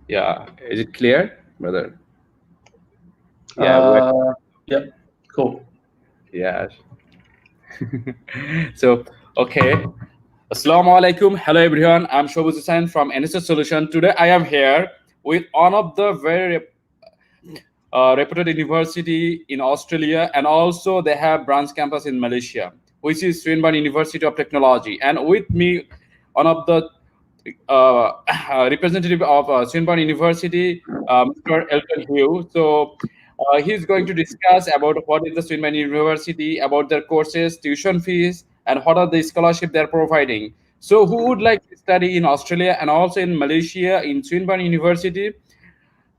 Yeah, is it clear, brother? Yep, cool. Yeah. So, okay. Assalamu alaikum. Hello, everyone. I'm Shobuz Hussain from NSS Solution. Today, I am here with one of the very reputed university in Australia, and also they have branch campus in Malaysia, which is Swinburne University of Technology. And with me, one of the representative of Swinburne University, Mr. Elton Hugh. So he's going to discuss about what is the Swinburne University, about their courses, tuition fees, and what are the scholarship they're providing. So who would like to study in Australia and also in Malaysia in Swinburne University?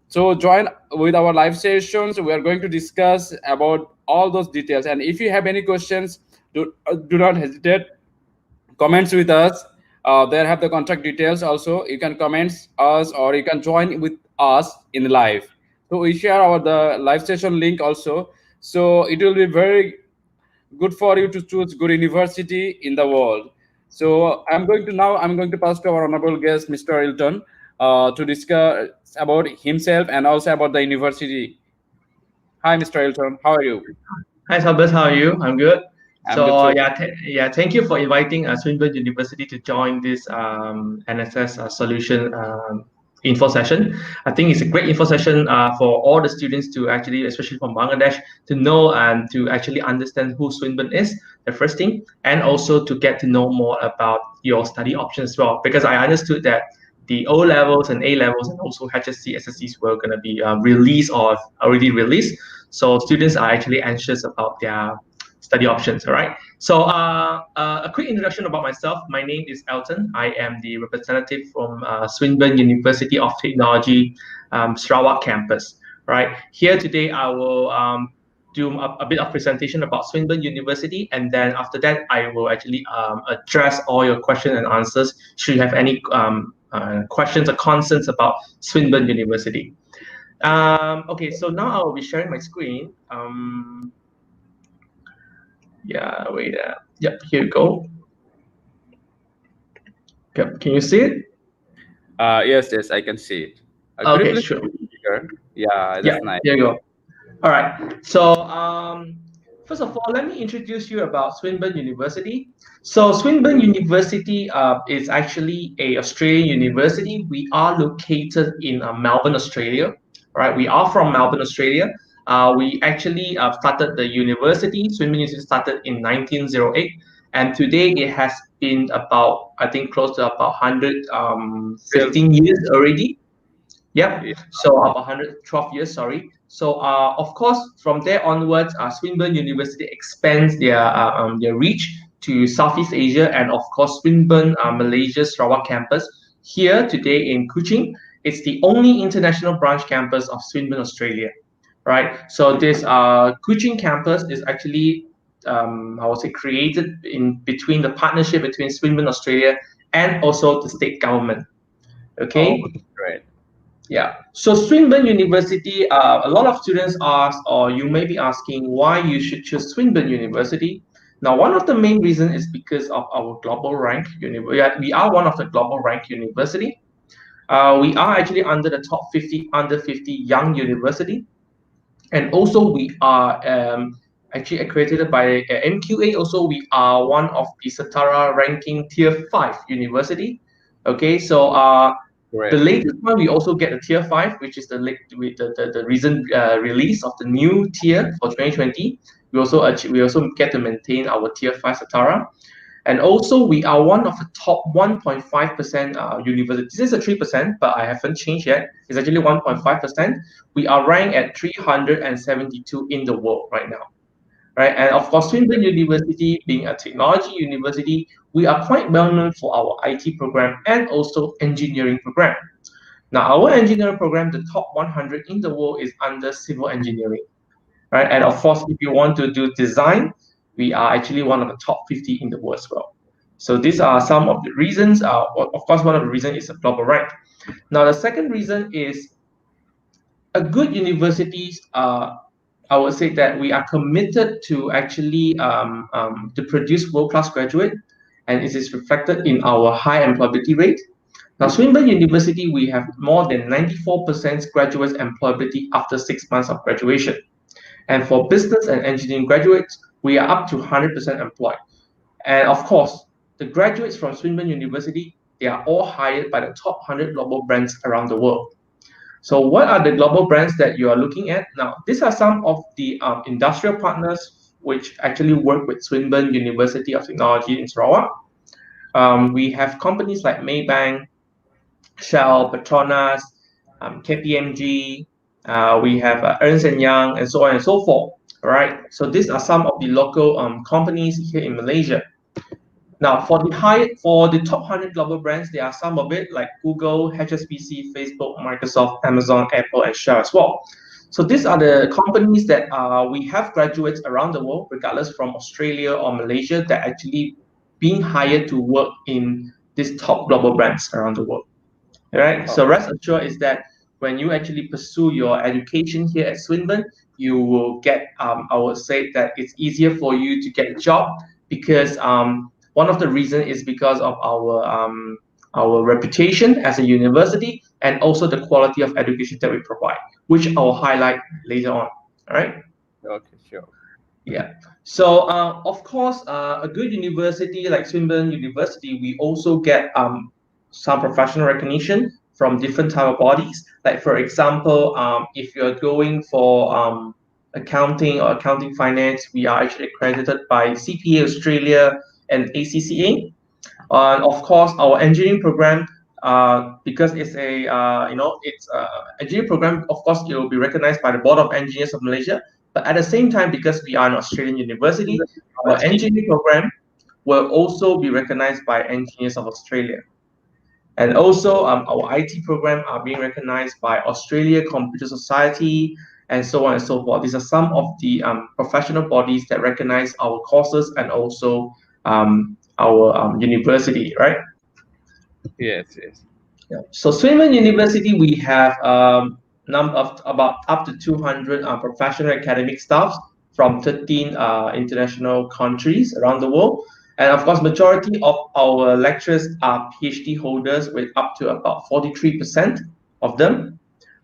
So join with our live sessions. We are going to discuss about all those details. And if you have any questions, do not hesitate. Comments with us. There have the contact details also. You can comment us or you can join with us in live. So we share our the live session link also. So it will be very good for you to choose good university in the world. So I'm going to pass to our honorable guest, Mr. Hilton, to discuss about himself and also about the university. Hi, Mr. Hilton. How are you? Hi, Sabas. How are you? I'm good. I'm good too. Thank you for inviting Swinburne University to join this NSS Solution info session. I think it's a great info session for all the students to actually, especially from Bangladesh, to know and to actually understand who Swinburne is, the first thing, and also to get to know more about your study options as well. Because I understood that the O levels and A levels and also HSC, SSCs were going to be released or already released. So students are actually anxious about their study options. All right. So a quick introduction about myself. My name is Elton. I am the representative from Swinburne University of Technology, Sarawak campus. Right. Here today, I will do a bit of presentation about Swinburne University, and then after that, I will actually address all your questions and answers. Should you have any questions or concerns about Swinburne University? Okay, so now I will be sharing my screen. Yeah, wait. Yep, here you go. Okay, can you see it? Yes, I can see it. Okay, sure. Yeah, Yeah, that's nice. there you go. All right. So, first of all, let me introduce you about Swinburne University. So, Swinburne University is actually a Australian university. We are located in Melbourne, Australia. Right. We are from Melbourne, Australia. We actually started the university. Swinburne University started in 1908, and today it has been about, I think, close to about 115 years already. Yep. Yeah. So about 112 years, sorry. So of course, from there onwards, Swinburne University expands their reach to Southeast Asia, and of course, Swinburne Malaysia Sarawak campus here today in Kuching. It's the only international branch campus of Swinburne Australia, right? So this Kuching campus is actually I would say created in between the partnership between Swinburne Australia and also the state government. Okay. Oh, great. Yeah. So Swinburne University, a lot of students ask, or you may be asking, why you should choose Swinburne University. Now, one of the main reasons is because of our global rank. We are one of the global rank university. We are actually under the top 50 under 50 young university, and also we are actually accredited by MQA. Also, we are one of the Setara ranking tier 5 university. Okay, so Great. the latest one, we also get a tier 5, which is the recent release of the new tier for 2020. We also get to maintain our tier 5 Satara. And also, we are one of the top 1.5% universities. This is a 3%, but I haven't changed yet. It's actually 1.5%. We are ranked at 372 in the world right now. Right? And of course, Swinburne University being a technology university, we are quite well known for our IT program and also engineering program. Now, our engineering program, the top 100 in the world, is under civil engineering. Right? And of course, if you want to do design, we are actually one of the top 50 in the world as well. So these are some of the reasons. Of course, one of the reasons is a global rank. Now, the second reason is a good universities. I would say that we are committed to actually to produce world-class graduate, and it is reflected in our high employability rate. Now, Swinburne University, we have more than 94% graduates employability after 6 months of graduation. And for business and engineering graduates, we are up to 100% employed. And of course, the graduates from Swinburne University, they are all hired by the top 100 global brands around the world. So what are the global brands that you are looking at? Now, these are some of the industrial partners which actually work with Swinburne University of Technology in Sarawak. We have companies like Maybank, Shell, Petronas, KPMG, we have Ernst & Young, and so on and so forth. All right. So these are some of the local companies here in Malaysia. Now, for the top 100 global brands, there are some of it like Google, HSBC, Facebook, Microsoft, Amazon, Apple, and Shell as well. So these are the companies that we have graduates around the world, regardless from Australia or Malaysia, that actually being hired to work in these top global brands around the world. All right. So rest assured is that when you actually pursue your education here at Swinburne, you will get, I would say that it's easier for you to get a job because one of the reasons is because of our reputation as a university and also the quality of education that we provide, which I'll highlight later on. All right. Okay, sure. Yeah. So of course, a good university like Swinburne University, we also get some professional recognition from different type of bodies. Like for example, if you're going for accounting or accounting finance, we are actually accredited by CPA Australia and ACCA. And of course, our engineering program, because it's a engineering program, of course, it will be recognized by the Board of Engineers of Malaysia. But at the same time, because we are an Australian university, our engineering program will also be recognized by Engineers of Australia. And also, our IT program are being recognized by Australia Computer Society, and so on and so forth. These are some of the professional bodies that recognize our courses and also our university, right? Yes, yes. Yeah. So Swinburne University, we have number of about up to 200 professional academic staff from 13 international countries around the world. And of course, majority of our lecturers are PhD holders with up to about 43% of them.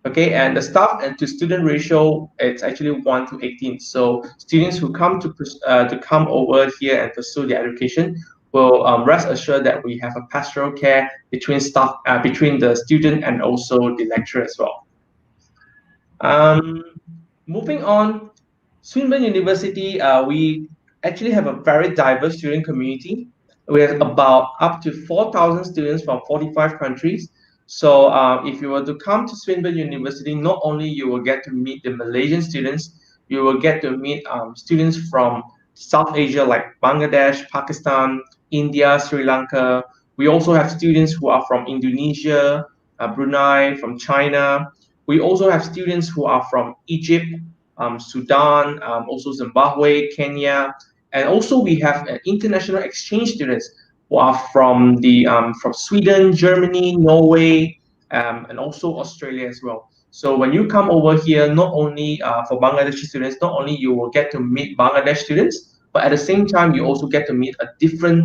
Okay, and the staff and to student ratio, it's actually 1 to 18. So students who come to come over here and pursue their education will rest assured that we have a pastoral care between staff, between the student and also the lecturer as well. Moving on, Swinburne University, we actually have a very diverse student community. We have about up to 4,000 students from 45 countries. So if you were to come to Swinburne University, not only you will get to meet the Malaysian students, you will get to meet students from South Asia like Bangladesh, Pakistan, India, Sri Lanka. We also have students who are from Indonesia, Brunei, from China. We also have students who are from Egypt, Sudan, also Zimbabwe, Kenya, and also we have international exchange students who are from from Sweden, Germany, Norway, and also Australia as well. So when you come over here, not only for Bangladeshi students, not only you will get to meet Bangladesh students, but at the same time you also get to meet a different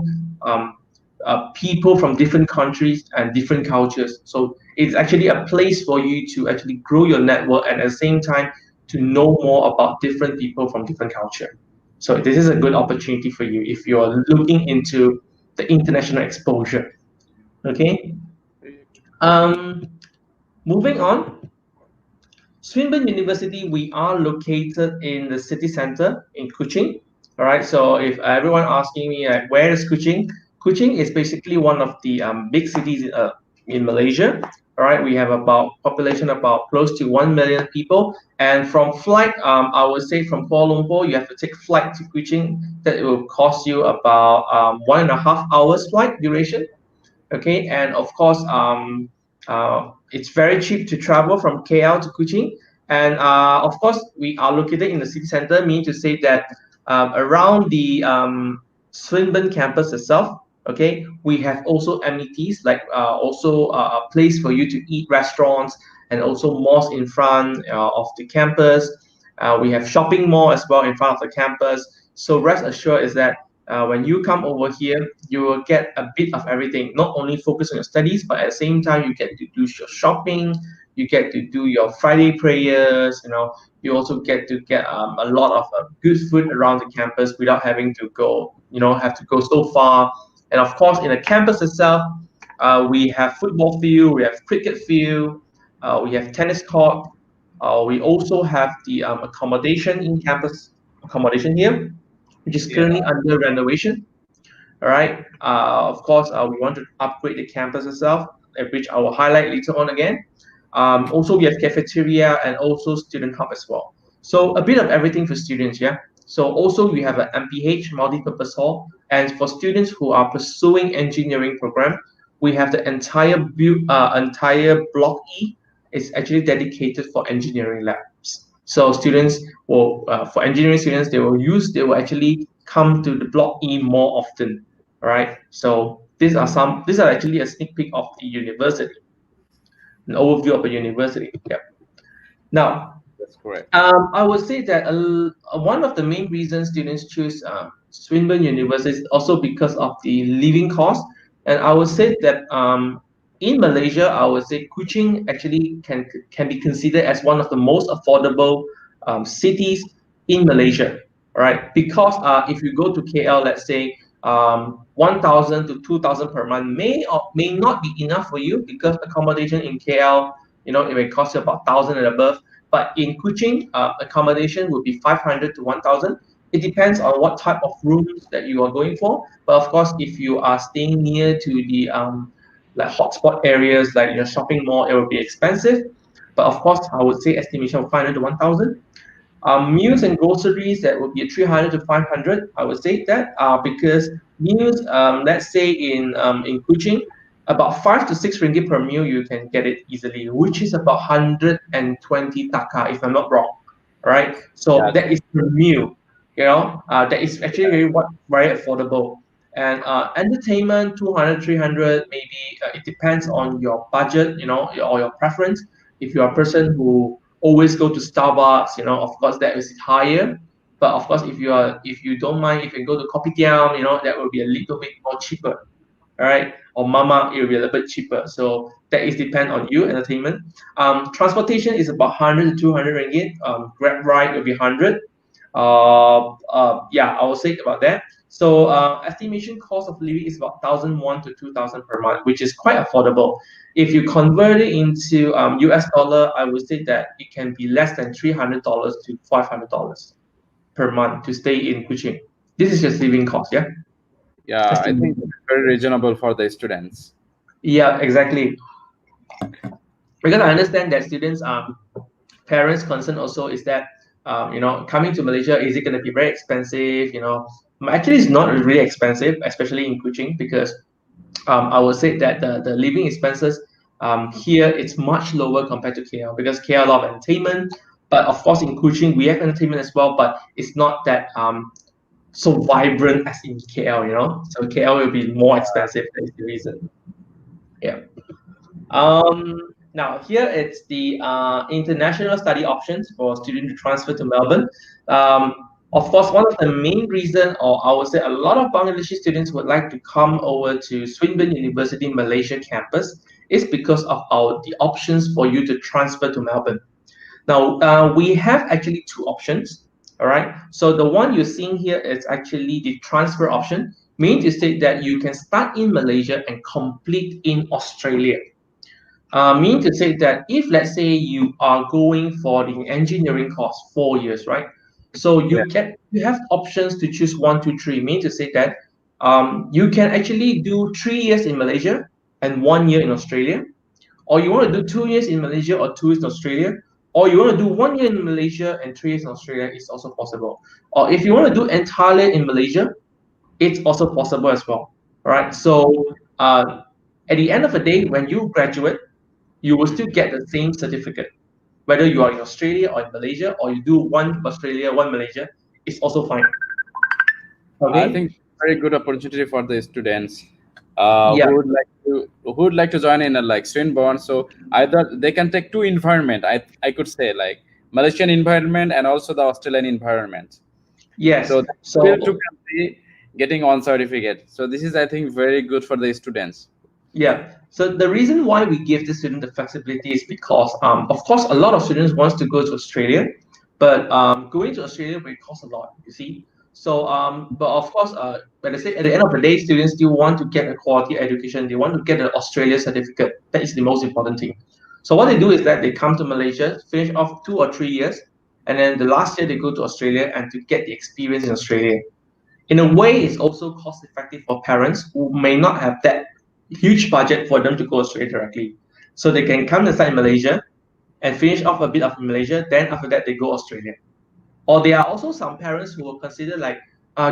people from different countries and different cultures. So it's actually a place for you to actually grow your network and at the same time to know more about different people from different culture. So this is a good opportunity for you if you're looking into the international exposure. Okay. Moving on, Swinburne University, we are located in the city center in Kuching. All right. So if everyone asking me like, where is Kuching? Kuching is basically one of the big cities in Malaysia. All right, we have about population about close to 1 million people, and from flight, I would say from Kuala Lumpur, you have to take flight to Kuching. That it will cost you about 1.5 hours flight duration. Okay, and of course, it's very cheap to travel from KL to Kuching, and of course, we are located in the city center, meaning to say that around the Swinburne campus itself. Okay, we have also amenities like also a place for you to eat, restaurants, and also malls in front of the campus. We have shopping mall as well in front of the campus. So rest assured is that When you come over here, you will get a bit of everything. Not only focus on your studies, but at the same time, you get to do your shopping. You get to do your Friday prayers. You also get to get a lot of good food around the campus without having to go. Have to go so far. And of course, in the campus itself, we have football field, we have cricket field, we have tennis court. We also have the accommodation in campus accommodation here, which is Yeah. currently under renovation. All right. Of course, we want to upgrade the campus itself, which I will highlight later on again. Also, we have cafeteria and also student hub as well. So a bit of everything for students, yeah. So also we have an MPH, multi-purpose hall, and for students who are pursuing engineering program, we have the entire block E is actually dedicated for engineering labs. So students will, for engineering students, they will actually come to the block E more often. All right. So these are actually a sneak peek of the university, an overview of a university. Yeah. Now, That's correct. I would say that one of the main reasons students choose Swinburne University is also because of the living cost. And I would say that in Malaysia, I would say Kuching actually can be considered as one of the most affordable cities in Malaysia, right? Because if you go to KL, let's say 1,000 to 2,000 per month may or may not be enough for you, because accommodation in KL, it may cost you about 1,000 and above. But in Kuching, accommodation would be 500 to 1,000. It depends on what type of rooms that you are going for. But of course, if you are staying near to the like hotspot areas, like your shopping mall, it will be expensive. But of course, I would say estimation of 500 to 1,000. Meals and groceries, that would be 300 to 500. I would say that because meals, let's say in Kuching, about 5 to 6 ringgit per meal, you can get it easily, which is about 120 taka, if I'm not wrong. Right? So Yeah. that is per meal. That is actually very affordable. And entertainment, 200, 300, maybe it depends on your budget, or your preference. If you are a person who always go to Starbucks, of course that is higher. But of course, if you don't mind, if you go to Kopitiam, that will be a little bit more cheaper. All right, or Mama, it will be a little bit cheaper. So that is depend on you. Entertainment, transportation is about 100 to 200 ringgit. Grab ride will be 100. Yeah, I will say about that. So estimation cost of living is about 1,001 to 2,000 per month, which is quite affordable. If you convert it into US dollar, I would say that it can be less than $300 to $500 per month to stay in Kuching. This is just living cost, yeah. Yeah, I think it's very reasonable for the students. Yeah, exactly. Because I understand that students, parents' concern also is that, coming to Malaysia, is it going to be very expensive? Actually, it's not really expensive, especially in Kuching, because I would say that the living expenses here it's much lower compared to KL, because KL a lot of entertainment. But of course, in Kuching, we have entertainment as well, but it's not that so vibrant as in KL. So KL will be more expensive. That is the reason. Yeah. Now here it's the international study options for students to transfer to Melbourne. Of course, one of the main reason, or I would say a lot of Bangladeshi students would like to come over to Swinburne University Malaysia campus, is because of the options for you to transfer to Melbourne. Now, we have actually two options. All right. So the one you're seeing here is actually the transfer option, meaning to say that you can start in Malaysia and complete in Australia. Meaning to say that if, let's say, you are going for the engineering course 4 years, right? So Yeah. you have options to choose 1, 2, 3. Meaning to say that you can actually do 3 years in Malaysia and 1 year in Australia, or you want to do 2 years in Malaysia or 2 years in Australia, or you want to do 1 year in Malaysia and 3 years in Australia, it's also possible. Or if you want to do entirely in Malaysia, it's also possible as well. All right. So at the end of the day, when you graduate, you will still get the same certificate, whether you are in Australia or in Malaysia, or you do one Australia, one Malaysia, it's also fine. I Okay. think very good opportunity for the students Yeah. who would like to join in a like Swinburne. So either they can take two environment. I could say like Malaysian environment and also the Australian environment. Yes. So So build two country. getting one certificate. So this is, I think, very good for the students. Yeah. So the reason why we give the student the flexibility is because, of course, a lot of students wants to go to Australia, but going to Australia will cost a lot. You see. So, but of course, when I say at the end of the day, students still want to get a quality education. They want to get an Australia certificate. That is the most important thing. So what they do is that they come to Malaysia, finish off 2 or 3 years, and then the last year they go to Australia and to get the experience in Australia. In a way, it's also cost effective for parents who may not have that huge budget for them to go Australia directly. So they can come to start in Malaysia and finish off a bit of Malaysia. Then after that, they go Australia. Or there are also some parents who will consider like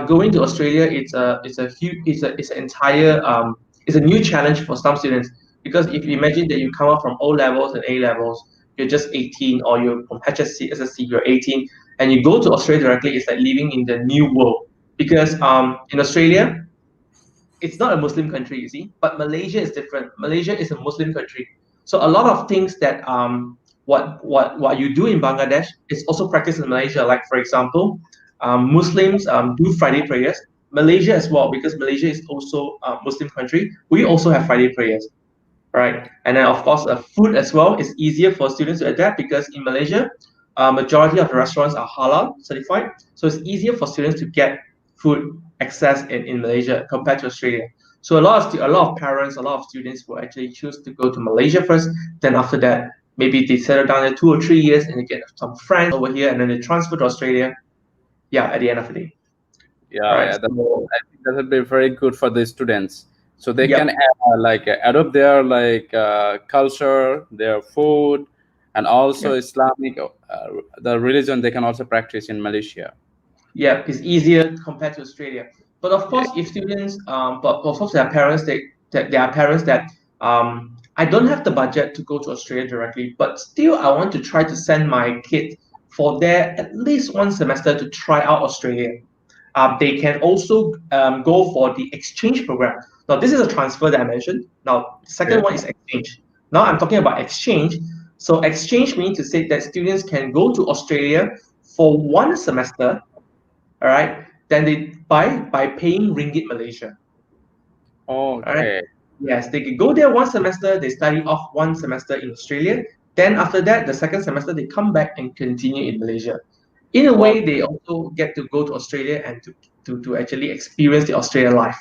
going to Australia. It's an entire it's a new challenge for some students, because if you imagine that you come out from O levels and A levels, you're just 18, or you're from HSC, SSC, you're 18, and you go to Australia directly. It's like living in the new world, because in Australia it's not a Muslim country, you see, but Malaysia is different. Malaysia is a Muslim country, so a lot of things that what you do in Bangladesh is also practiced in Malaysia. Like for example, Muslims do Friday prayers. Malaysia as well, because Malaysia is also a Muslim country. We also have Friday prayers, right? And then of course, food as well is easier for students to adapt, because in Malaysia, majority of the restaurants are halal certified, so it's easier for students to get food access in Malaysia compared to Australia. So a lot of parents, a lot of students will actually choose to go to Malaysia first. Then after that, maybe they settle down there 2 or 3 years and they get some friends over here, and then they transfer to Australia. Yeah, at the end of the day, Yeah, right? yeah, So, I think that would be very good for the students, so they can yep, adopt their culture, their food, and also yep. Islamic, the religion they can also practice in Malaysia. Yeah, it's easier compared to Australia. But of Yeah. course, if students, but of course, there are parents that there are parents that I don't have the budget to go to Australia directly, but still I want to try to send my kid for there at least one semester to try out Australia. They can also go for the exchange program. Now, this is a transfer that I mentioned. Now, the second Okay. one is exchange. Now, I'm talking about exchange. So, exchange means to say that students can go to Australia for one semester, all right, then they by paying ringgit Malaysia, all right. Okay. Yes, they can go there one semester, they study off one semester in Australia, then after that the second semester they come back and continue in Malaysia. In a Wow. way, they also get to go to Australia and to actually experience the Australian life.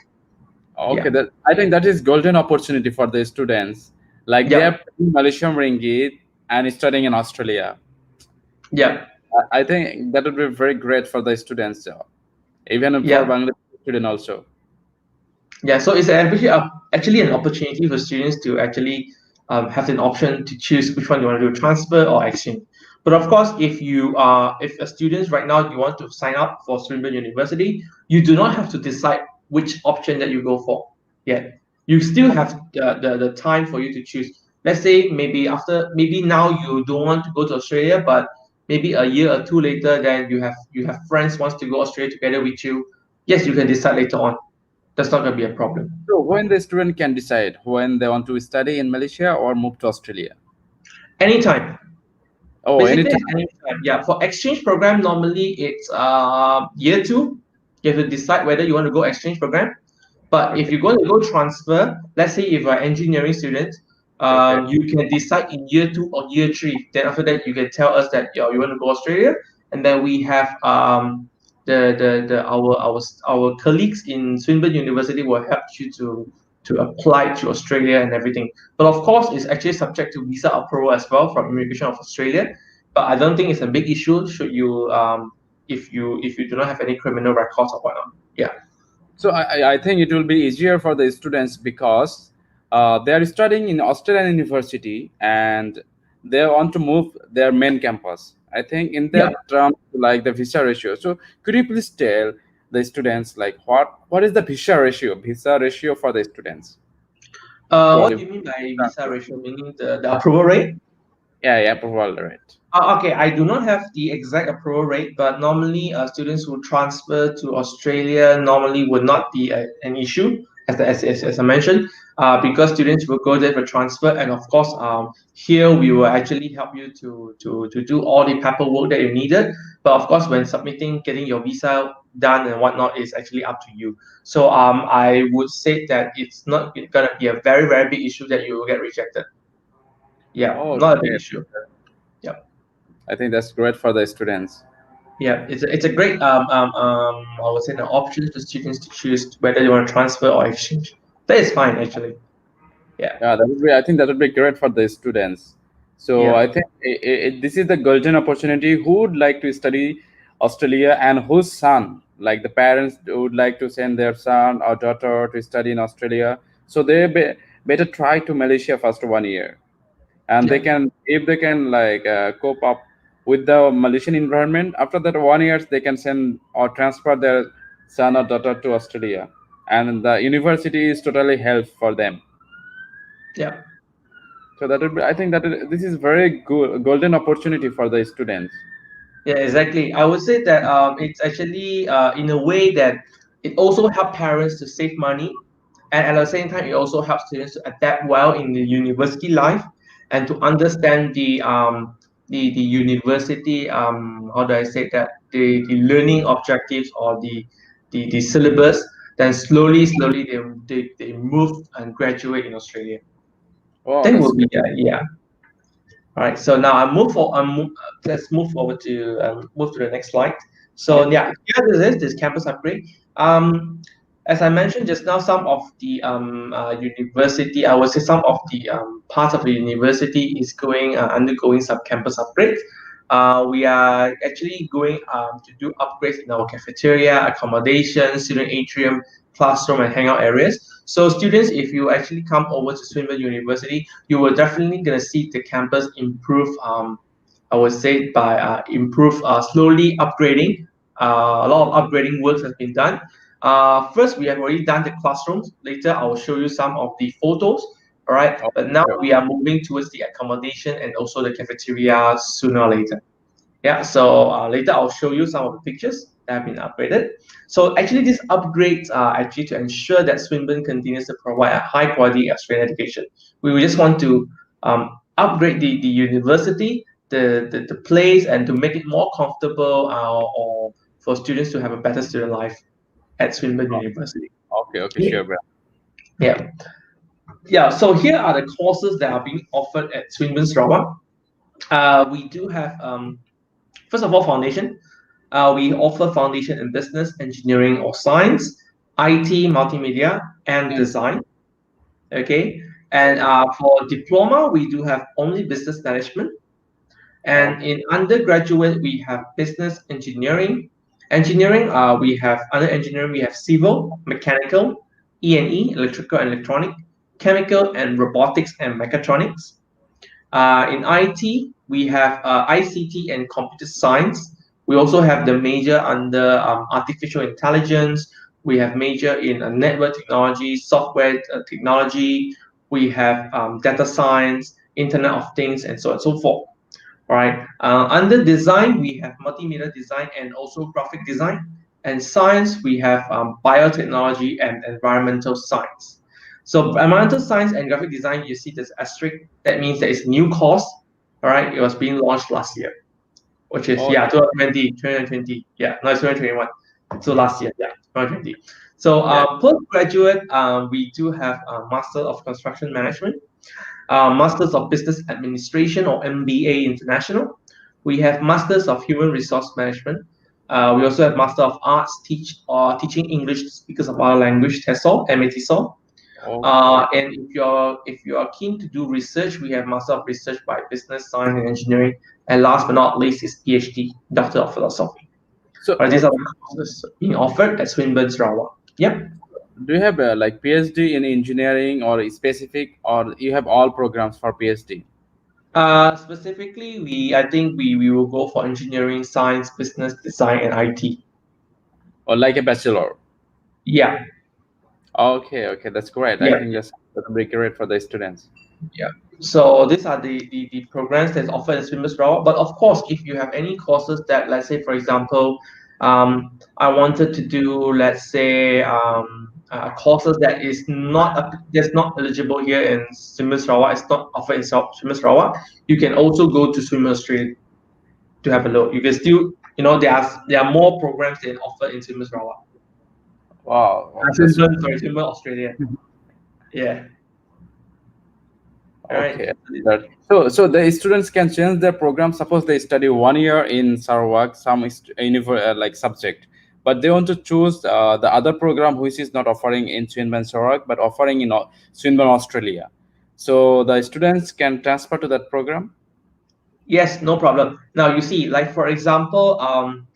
Okay, Yeah. that I think that is golden opportunity for the students. Like they are Yep. paying Malaysian ringgit and studying in Australia. Yep. I think that would be very great for the students, even for Yeah. Bangladesh student also. Yeah, so it's actually an opportunity for students to actually have an option to choose which one you want to do, transfer or exchange. But of course, if a student right now you want to sign up for Swinburne University, you do not have to decide which option that you go for yet. You still have the time for you to choose. Let's say maybe now you don't want to go to Australia, but maybe a year or two later, then you have friends wants to go Australia together with you. Yes, you can decide later on. That's not going to be a problem. So when the student can decide when they want to study in Malaysia or move to Australia. Anytime. Oh, Basically, it's anytime. anytime. Yeah. For exchange program, normally it's year two. You have to decide whether you want to go exchange program. But if Okay. you're going to go transfer, let's say if you're an engineering student, Okay. you can decide in year two or year three. Then after that, you can tell us that you want to go Australia, and then we have the our colleagues in Swinburne University will help you to apply to Australia and everything. But of course, it's actually subject to visa approval as well from Immigration of Australia. But I don't think it's a big issue. Should you if you do not have any criminal records or whatnot. Yeah. So I think it will be easier for the students because they are studying in Australian university and they want to move their main campus. I think in Yeah. that term, like the visa ratio. So could you please tell the students like what is the visa ratio for the students to What do you mean by visa transfer? ratio? Meaning the approval rate? Yeah, approval rate. Okay, I do not have the exact approval rate, but normally students who transfer to Australia normally would not be an issue, as I mentioned. because students will go there for transfer, and of course, here we will actually help you to do all the paperwork that you needed. But of course, when submitting, getting your visa done and whatnot is actually up to you. So I would say that it's not gonna be a very very big issue that you will get rejected. Yeah, Oh, not a big okay. issue. Yeah. I think that's great for the students. Yeah, it's a great I would say an option for students to choose whether they want to transfer or exchange. That is fine actually. Yeah, Yeah, that would be. I think that would be great for the students. So yeah, I think this is the golden opportunity. Who would like to study Australia and whose son, like the parents would like to send their son or daughter to study in Australia. So better try to Malaysia first 1 year, and they yeah, can, if they can like cope up with the Malaysian environment. After that 1 year, they can send or transfer their son or daughter to Australia, and the university is totally help for them. yeah. So that would be, I think that this is very good golden opportunity for the students. Yeah, exactly. I would say that it's actually in a way that it also helps parents to save money, and at the same time, it also helps students to adapt well in the university life and to understand the university how do I say that the learning objectives or the syllabus. Then slowly they move and graduate in Australia. Oh, That that's will be great. yeah. All right, so now I move for let's move forward to move to the next slide. So Okay. yeah, here this is this campus upgrade. Um, as I mentioned just now, some of the university, I would say some of the parts of the university is going undergoing some campus upgrades. We are actually going to do upgrades in our cafeteria, accommodation, student atrium, classroom, and hangout areas. So students, if you actually come over to Swinburne University, you will definitely gonna see the campus improve. I would say by improve slowly upgrading. A lot of upgrading works has been done. First, we have already done the classrooms. Later, I will show you some of the photos. All right, Oh, but now sure. we are moving towards the accommodation and also the cafeteria sooner or later. Yeah, so later I'll show you some of the pictures that have been upgraded. So actually, these upgrades are actually to ensure that Swinburne continues to provide a high quality Australian education. We will just want to upgrade the university, the place, and to make it more comfortable or for students to have a better student life at Swinburne University. Okay, okay, Yeah, sure, bro. yeah, yeah. So here are the courses that are being offered at Swinburne Sarawak. We do have first of all foundation. We offer foundation in business, engineering, or science, IT, multimedia, and design. Okay, and for diploma, we do have only business management. And Okay. in undergraduate, we have business engineering. Engineering, we have under engineering, we have civil, mechanical, E&E, electrical and electronic, chemical and robotics and mechatronics. In IT, we have ICT and computer science. We also have the major under artificial intelligence. We have major in network technology, software technology. We have data science, Internet of Things, and so on and so forth. All right. Under design, we have multimedia design and also graphic design. And science, we have biotechnology and environmental science. So environmental science and graphic design, you see this asterisk. That means that it's a new course. All right. It was being launched last year, which is, Oh, yeah, 2020. Yeah, no, it's 2021. So last year, yeah, 2020. So yeah. postgraduate, we do have a Master of Construction Management, Masters of Business Administration or MBA International. We have Masters of Human Resource Management. We also have Master of Arts teaching English to speakers of other language, TESOL, MATESOL. Okay. And if you're keen to do research, we have Master of Research by Business Science and Engineering. And last but not least is PhD, Doctor of Philosophy. So, All right, these are the courses being offered at Swinburne Sarawak. Yep. do you have like PhD in engineering or specific, or you have all programs for PhD, Specifically, I think we will go for engineering, science, business, design, and IT. or like a bachelor? Yeah, Okay, okay, that's great. I yeah, think that's a big great for the students. yeah. So these are the programs that's offered in Swinburne Sarawak. But of course, if you have any courses that, let's say, for example, I wanted to do, let's say, courses that is not that's not eligible here in Swinburne Sarawak, it's not offered in Swinburne Sarawak, you can also go to Swinburne Australia to have a look. You can still, there are more programs that offer in Swinburne Sarawak. Wow. Swinburne Australia. Yeah. Okay. Right. So the students can change their program. Suppose they study 1 year in Sarawak, some like subject, but they want to choose the other program which is not offering in Swinburne Sarawak but offering in Swinburne Australia. So the students can transfer to that program. Yes, no problem. Now you see, like for example,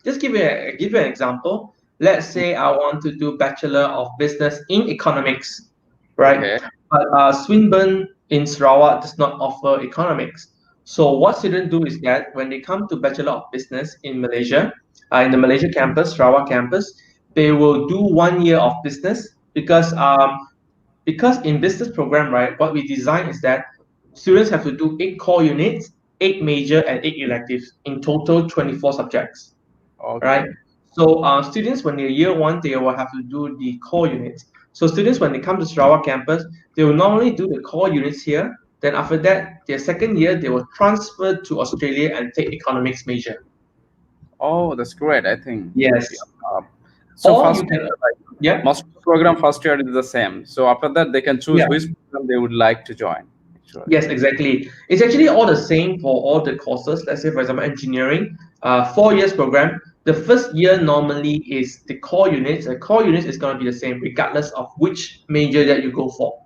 just give you an example. Let's say I want to do Bachelor of Business in Economics, right? Okay. But Swinburne in Sarawak does not offer economics. So what students do is that when they come to Bachelor of Business in Malaysia, in the Malaysia campus, Sarawak campus, they will do 1 year of business because in business program, right, what we design is that students have to do 8 core units, 8 major and 8 electives, in total 24 subjects. Okay. Right? So students, when they're year 1, they will have to do the core units. So students, when they come to Sarawak campus, they will normally do the core units here. Then after that, their second year, they will transfer to Australia and take economics major. Oh, that's great. I think. Yes. So Or first you can, year, most program first year is the same. So after that, they can choose which program they would like to join. Sure. Yes, exactly. It's actually all the same for all the courses. Let's say, for example, engineering, 4 years program. The first year normally is the core units. The core units is going to be the same regardless of which major that you go for.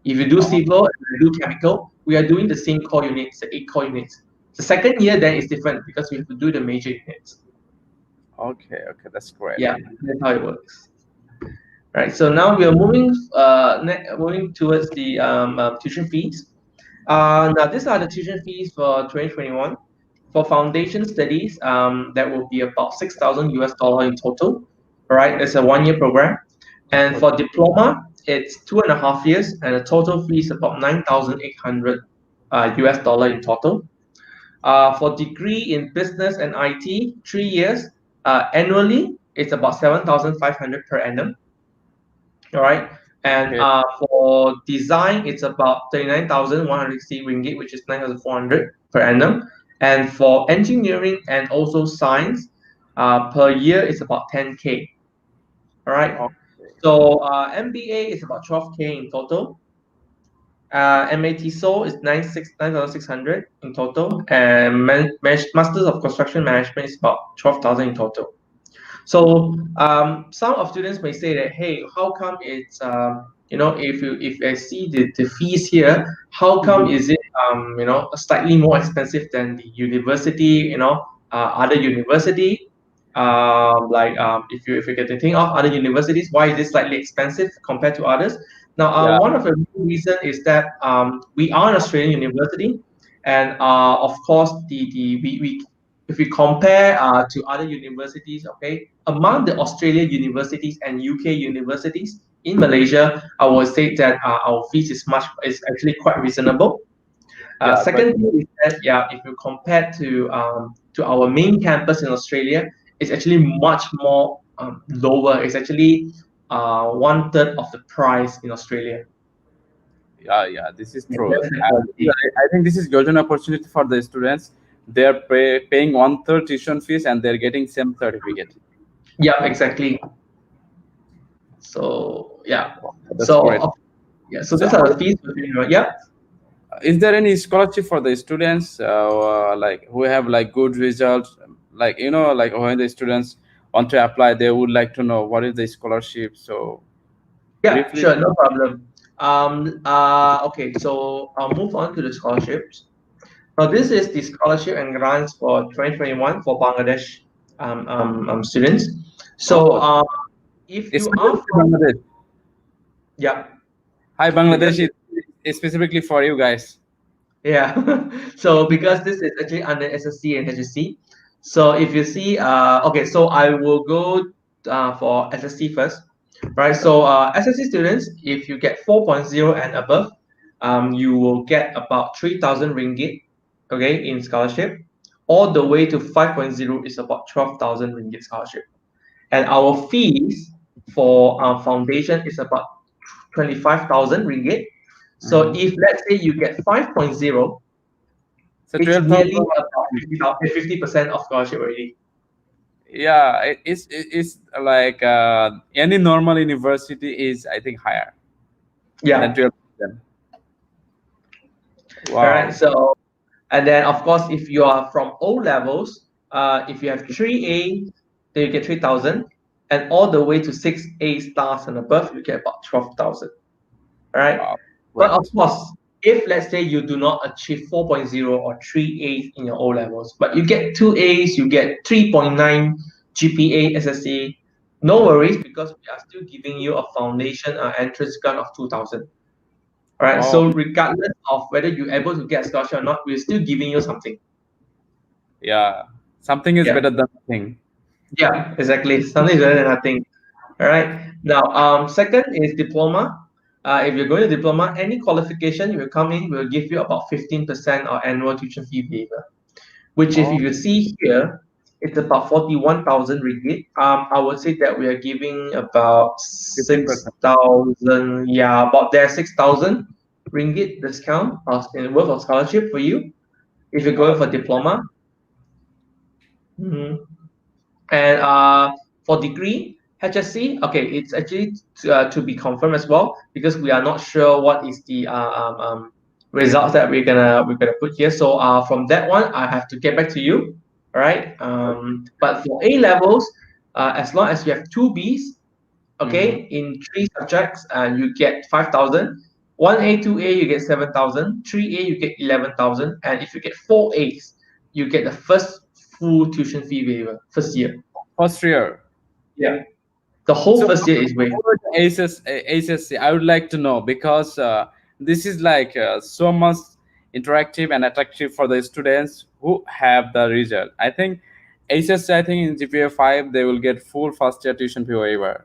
If you do civil and you do chemical, we are doing the same core units, the 8 core units. The second year then is different because we have to do the major units. Okay, that's great. Yeah, that's how it works. Right. So now we are moving towards the tuition fees. Now these are the tuition fees for 2021. For foundation studies, that will be about $6,000 in total. All right, it's a 1-year program. And for diploma, it's 2.5 years, and the total fee is about $9,800 in total. For degree in business and IT, 3 years, annually, it's about 7,500 per annum. All right. And for design, it's about 39,160 ringgit, which is 9,400 per annum. And for engineering and also science, per year, it's about 10K. All right. So MBA is about 12K in total. MATSO is 9,600 in total. And Masters of Construction Management is about 12,000 in total. So some of students may say that, hey, how come it's if I see the fees here, how come is it slightly more expensive than the university, other university, if you get to think of other universities, why is it slightly expensive compared to others? Now, one of the reasons is that we are an Australian university, and of course if we compare to other universities, okay, among the Australian universities and UK universities in Malaysia, I would say that our fees is actually quite reasonable. Second thing is that if you compare to our main campus in Australia, it's actually much more lower. It's actually 1/3 of the price in Australia. Yeah, this is true. I think this is golden opportunity for the students. They're paying 1/3 tuition fees and they're getting same certificate. Yeah, exactly. So yeah, great. So these are the fees. Yeah. Is there any scholarship for the students like who have like good results? Like like when the students want to apply, they would like to know what is the scholarship. So yeah, briefly. Sure, no problem. Okay, so I'll move on to the scholarships. So this is the scholarship and grants for 2021 for Bangladesh students. So if you are from Bangladesh. Yeah. Hi, Bangladesh is specifically for you guys. Yeah. So because this is actually under SSC and HSC. So if you see, okay, so I will go for SSC first, right? So SSC students, if you get 4.0 and above, you will get about 3,000 ringgit, okay, in scholarship. All the way to 5.0 is about 12,000 ringgit scholarship. And our fees For foundation, it's about 25,000 ringgit. So if let's say you get 5.0, So it's 12,000. nearly about 50% of scholarship already. Yeah, it's like any normal university is, I think, higher than Yeah. 12,000. All right. Wow. So, and then of course, if you are from O levels, if you have 3A, then you get 3,000, and all the way to 6A stars and above, you get about 12,000. All right. Wow. But of Great. course, if let's say you do not achieve 4.0 or 3A's in your O levels, but you get 2A's, you get 3.9 GPA SSA, no worries, because we are still giving you a foundation entrance grant of 2,000. All right. Oh, So regardless of whether you're able to get a scholarship or not, we're still giving you something. yeah. Something is Yeah. better than nothing. Yeah, exactly. Something is better than nothing. All right. Now, second is diploma. If you're going to diploma, any qualification you will come in will give you about 15% of annual tuition fee waiver. Which, if Oh, you see here, it's about 41,000 ringgit. I would say that we are giving about 15%. 6,000. Yeah, about there 6,000 ringgit discount in worth of scholarship for you if you're going Oh, for diploma. Mhm. And for degree, HSC, okay, it's actually to be confirmed as well because we are not sure what is the results that we're gonna put here. So from that one, I have to get back to you. All right. But for A levels, as long as you have two Bs, mm-hmm. okay, in three subjects, you get 5,000. 1A, 2A, you get 7,000. 3A, you get 11,000. And if you get 4As, you get the first full tuition fee waiver, first year. First year. Yeah. The whole So, first year is waived. about the HSC, I would like to know because this is like so much interactive and attractive for the students who have the result. I think HSC, I think in GPA 5, they will get full first year tuition fee waiver.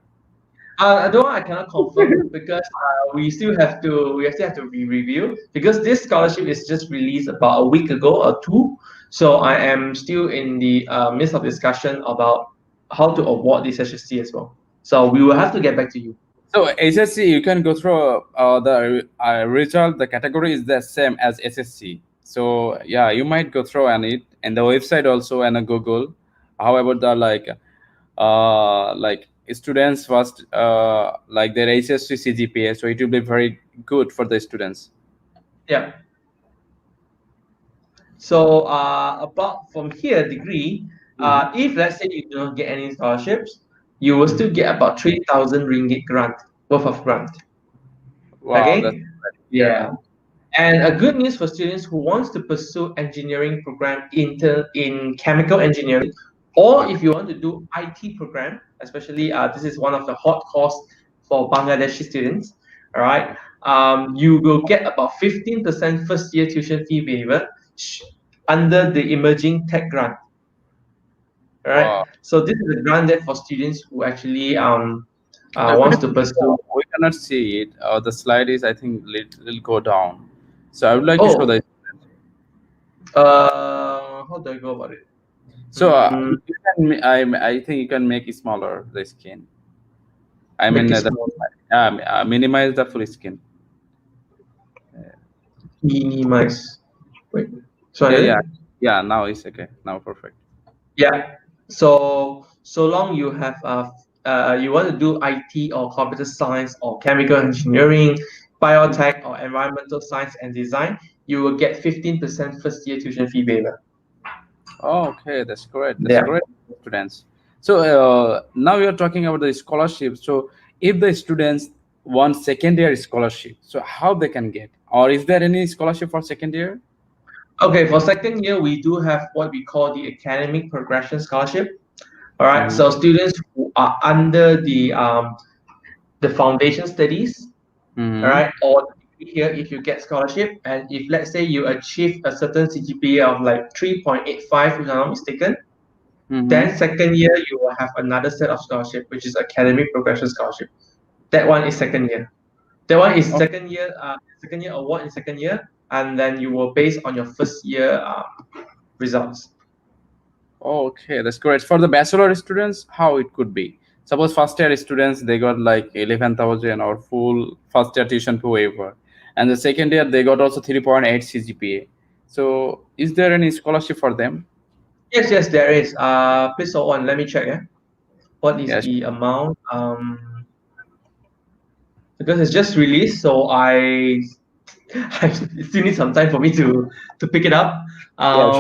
Though I cannot confirm because we still have to review because this scholarship is just released about a week ago or two. So I am still in the midst of discussion about how to award this HSC as well. So we will have to get back to you. So HSC, you can go through the result. The category is the same as SSC. So yeah, you might go through on it and the website also and a Google. How about the like students first like their HSC CGPA? So it will be very good for the students. Yeah. So about from here degree, if let's say you do not get any scholarships, you will still get about 3,000 ringgit grant worth of grant. Wow, that's Okay. yeah. Yeah. And a good news for students who wants to pursue engineering program in chemical engineering, or if you want to do IT program, especially this is one of the hot course for Bangladeshi students. All right, you will get about 15% first year tuition fee waiver under the emerging tech grant. All right, Wow. so this is a grant that for students who actually Could wants you to please, pursue. we cannot see it. The slide is, I think, little go down. So I would like to show Oh, the. how do I go about it? So Mm, you can, I think you can make it smaller the skin. I make mean it the small. minimize the full skin. Minimize. Wait, Yeah, sorry. yeah, yeah. Now it's okay. Now perfect. Yeah. So long you have you want to do IT or computer science or chemical engineering, biotech or environmental science and design, you will get 15% first year tuition fee waiver. Oh, okay, that's great. That's Yeah. great, students. So now you're talking about the scholarship. So if the students want second year scholarship, so how they can get, or is there any scholarship for second year? Okay, for second year, we do have what we call the academic progression scholarship. All right. Mm-hmm. So students who are under the foundation studies, all Mm-hmm. right, or here if you get scholarship and if let's say you achieve a certain CGPA of like 3.85 if I'm not mistaken, Mm-hmm. then second year you will have another set of scholarship which is academic progression scholarship. That one is second year. That one is second year award in second year, and then you will base on your first year results. Okay, that's great. For the bachelor students, how it could be? suppose first year students they got like 11,000 or full first year tuition fee waiver, and the second year they got also 3.8 CGPA. So is there any scholarship for them? Yes, there is. Please hold on. Let me check. What is Yes. the amount? Because it's just released, so I still need some time for me to pick it up. Yeah,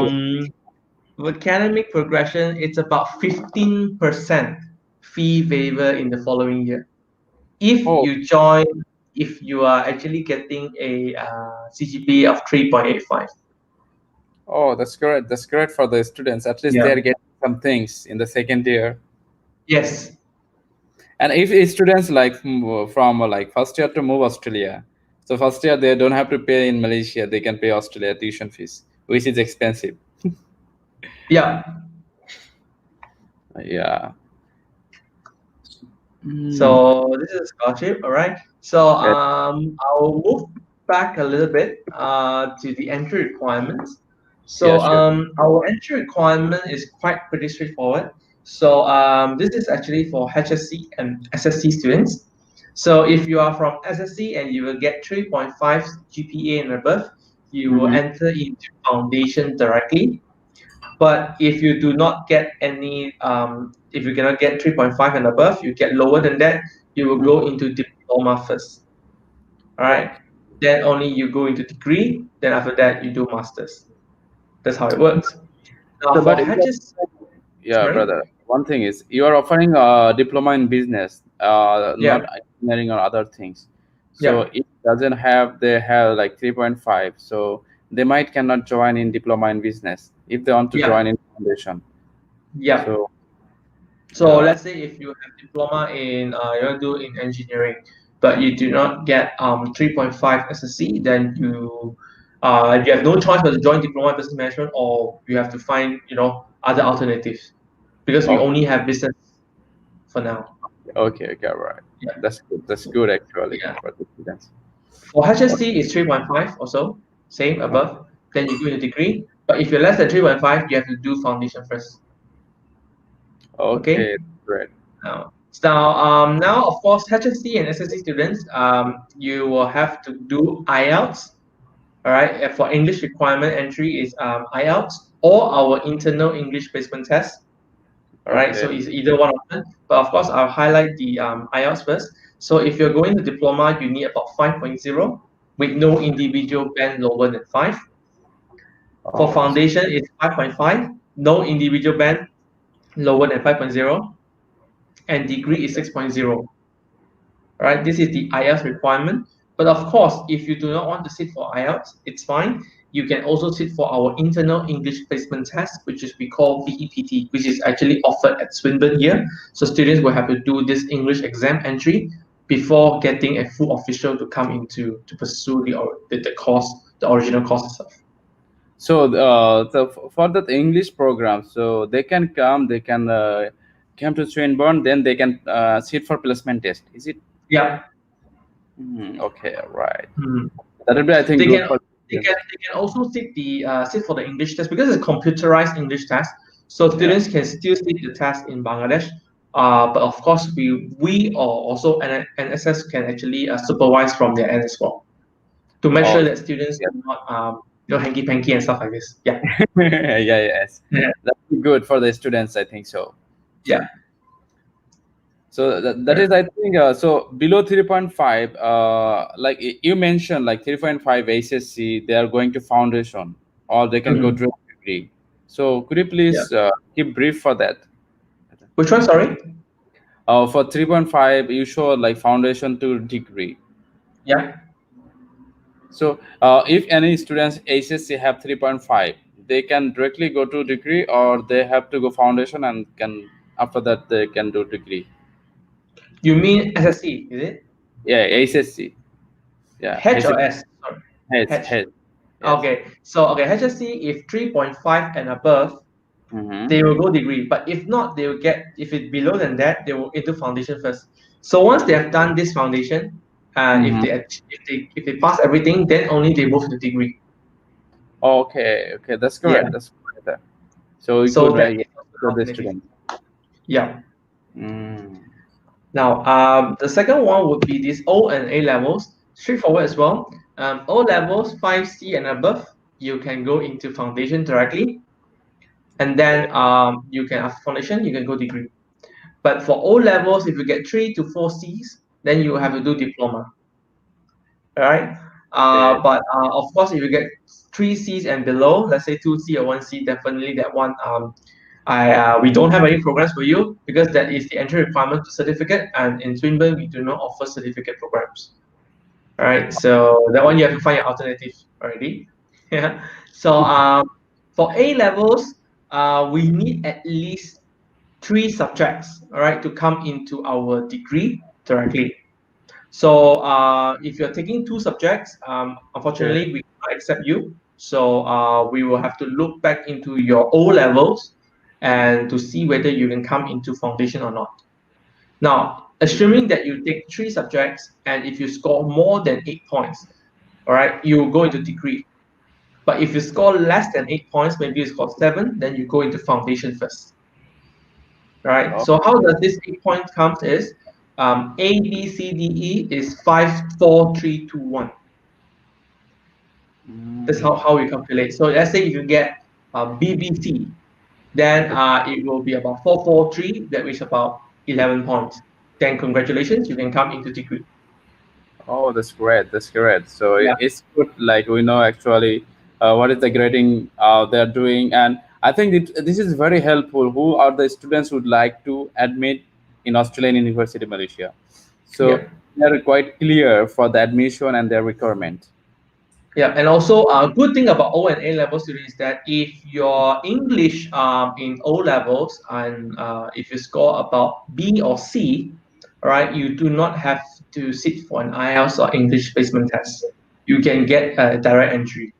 sure. Academic progression, it's about 15% fee waiver in the following year. If Oh, you join, if you are actually getting a CGPA of 3.85. oh, that's great. That's great for the students. At least Yeah. they're getting some things in the second year. Yes. And if students like from like first year to move Australia, so first year they don't have to pay in Malaysia, they can pay Australia tuition fees, which is expensive. Yeah. Yeah. So this is a scholarship, all right. So Yeah, I'll move back a little bit to the entry requirements. yeah, So sure. our entry requirement is quite pretty straightforward. So this is actually for HSC and SSC students. So if you are from SSC and you will get 3.5 GPA and above, you will Mhm. enter into foundation directly. But if you do not get any, if you cannot get 3.5 and above, you get lower than that, you will go into diploma first. All right. Okay. Then only you go into degree. Then after that, you do masters. That's how it works. Now So, for but hedges, yeah, sorry. brother. One thing is you are offering a diploma in business, Yeah. not engineering or other things. So Yeah. it doesn't have they have like 3.5. So they might cannot join in diploma in business if they want to Yeah. join in foundation. Yeah. So So yeah. let's say if you have diploma in you want to do in engineering, but you do not get 3.5 SSC, then you have no choice but to join diploma in business management, or you have to find other alternatives because we Okay. only have business for now. Okay. Right. Yeah, That's good. That's good actually yeah. for the students. For HSC is 3.5 also, same above. Then you go into degree. But if you're less than 3.5, you have to do foundation first. Okay. Okay. Great. Now, of course, HSC and SSC students, you will have to do IELTS. All right. For English requirement entry is IELTS or our internal English placement test. All right. Okay. So it's either one of them. But of course, I'll highlight the IELTS first. So if you're going to diploma, you need about 5.0 with no individual band lower than 5. For Oh, that's foundation, it's 5.5, no individual band lower than 5.0, and degree is 6.0. Right, this is the IELTS requirement. But of course, if you do not want to sit for IELTS, it's fine. You can also sit for our internal English placement test, which is we call VEPT, which is actually offered at Swinburne here. So students will have to do this English exam entry before getting a full official to come into to pursue the course, the original course itself. so. For that English program, so they can come to Swinburne, then they can sit for placement test. Is it? Yeah. Okay, right. Mhm. That will be, I think, They good can for they students. can they can also sit for the English test because it's a computerized English test. So Yeah. students can still sit the test in Bangladesh. But of course, we or also NSS can actually supervise from their end as well to make Oh, sure that students yeah. do not hanky panky and stuff like this. Yeah, Yeah, yes. yeah, That's good for the students, I think so. yeah. So that is, Correct. I think, so below 3.5, like you mentioned, like 3.5 HSC, they are going to foundation or they can go Mhm. to a degree. So could you Yeah. please keep brief for that? Which one? Sorry. For 3.5, you show like foundation to degree. Yeah. So if any students HSC have 3.5, they can directly go to degree or they have to go foundation and can after that they can do degree. You mean SSC? Is it Yeah, HSC. Yeah, H or HSC. S? Sorry. H. H. Yes. Okay. So okay, HSC if 3.5 and above, Mm-hmm. they will go degree. But if not, they will get, if it's below than that, they will into foundation first. So once they have done this foundation, Mm-hmm. if they pass everything, then only they move to degree. Okay, that's Yeah. correct. That's correct. So we So could that yeah, is also for an the alternative. student. Yeah. Mm. Now, the second one would be these O and A levels, straightforward as well. O levels 5C and above, you can go into foundation directly, and then you can after foundation you can go degree. But for O levels, if you get 3 to 4 Cs, then you have to do diploma. All right. But of course, if you get 3 Cs and below, let's say 2C or 1C, definitely that one we don't have any programs for you because that is the entry requirement to certificate, and in Swinburne we do not offer certificate programs. All right, so that one you have to find an alternative already. Yeah. So for A levels, we need at least 3 subjects, all right, to come into our degree directly. So if you're taking 2 subjects, unfortunately we cannot accept you. So we will have to look back into your O levels and to see whether you can come into foundation or not. Now, assuming that you take 3 subjects and if you score more than 8 points, all right, you go into degree. But if you score less than 8 points, maybe you score 7, then you go into foundation first. Right. So how does this 8 points count is A, B, C, D, E is 5, 4, 3, 2, 1. That's how we calculate. So let's say if you get BBC, then it will be about 4, 4, 3, that is about 11 points. Then congratulations, you can come into degree. Oh, that's great. That's great. So Yeah. it's good. Like we know actually what is the grading they're doing, and I think this is very helpful. Who are the students who would like to admit in Australian University, Malaysia? So Yeah. they are quite clear for the admission and their requirement. Yeah, and also a good thing about O and A level students is that if your English in O levels and if you score about B or C, right, you do not have to sit for an IELTS or English placement test. You can get a direct entry,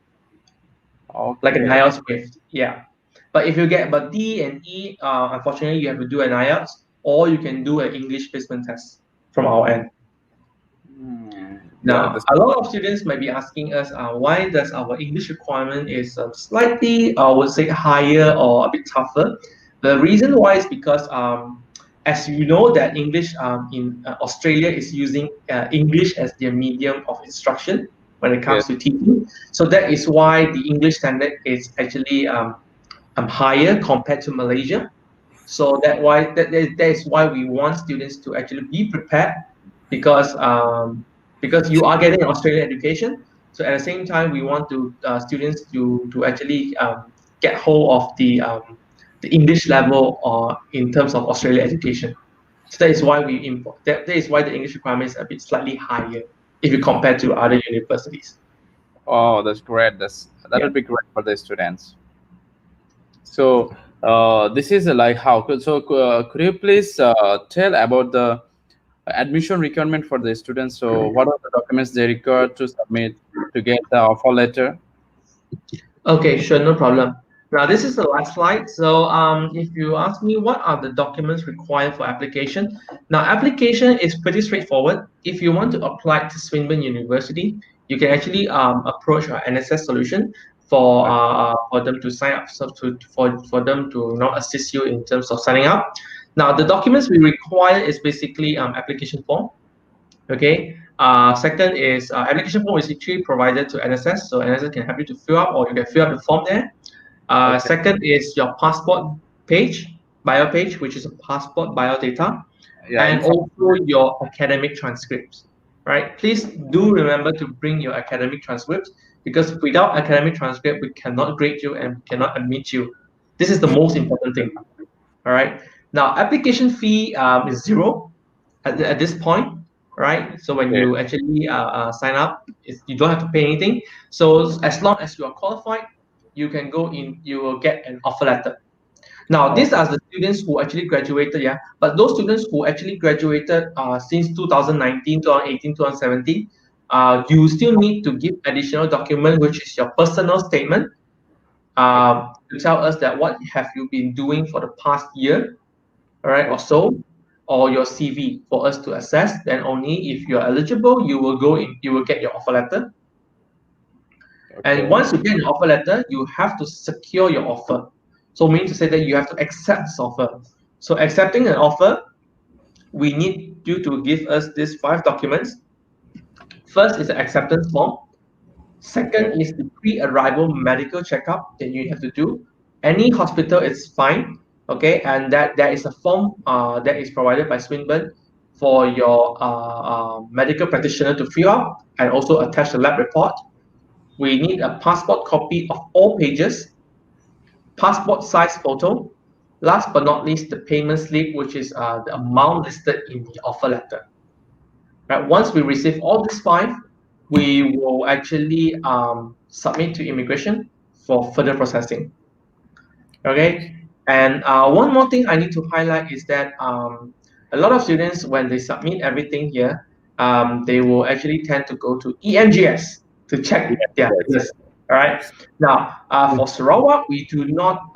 like an Okay. IELTS with, yeah. But if you get about D and E, unfortunately, you have to do an IELTS or you can do an English placement test from our end. Hmm. Now, a lot of students might be asking us, why does our English requirement is slightly, I would say, higher or a bit tougher? The reason why is because, as you know, that English in Australia is using English as their medium of instruction when it Yes. comes to teaching. So that is why the English standard is actually higher compared to Malaysia. So that is why we want students to actually be prepared because you are getting an Australian education. So at the same time, we want to students to actually get hold of the English level or in terms of Australian education. So that is why that is why the English requirement is a bit slightly higher if you compare to other universities. Oh, that's great. That Yeah. would be great for the students. So this is like how could so could you please tell about the admission requirement for the students? So what are the documents they require to submit to get the offer letter? Okay, sure, no problem. Now, this is the last slide. So, if you ask me what are the documents required for application, now application is pretty straightforward. If you want to apply to Swinburne University, you can actually approach our NSS Solution for them to sign up, so for them to assist you in terms of signing up. Now, the documents we require is basically application form. Okay. Second is application form is actually provided to NSS, so NSS can help you to fill up, or you can fill up the form there. Okay. Second is your passport page, bio page, which is a passport bio data, Yeah. and also your academic transcripts. Right? Please do remember to bring your academic transcripts because without academic transcript, we cannot grade you and cannot admit you. This is the most important thing. All right. Now, application fee is 0 at this point, right? So when Okay. you actually sign up, you don't have to pay anything. So as long as you are qualified, you can go in, you will get an offer letter. Now, Oh, these are the students who actually graduated, yeah. But those students who actually graduated since 2019, 2018, 2017, you still need to give additional document, which is your personal statement, okay. to tell us that what have you been doing for the past year, all right, or so, or your CV for us to assess. Then only if you're eligible, you will get your offer letter. And Okay. once you get an offer letter, you have to secure your offer. So meaning to say that you have to accept this offer. So accepting an offer we need you to give us these 5 documents. First is the acceptance form. Second is the pre-arrival medical checkup that you have to do. Any hospital is fine, okay? And that there is a form that is provided by Swinburne for your medical practitioner to fill up and also attach the lab report. We need a passport copy of all pages, passport size photo. Last but not least, the payment slip, which is the amount listed in the offer letter. Right? Once we receive all these 5, we will actually submit to immigration for further processing. Okay, and one more thing I need to highlight is that a lot of students, when they submit everything here, they will actually tend to go to EMGS to check their business. All right. Now, for Sarawak, we do not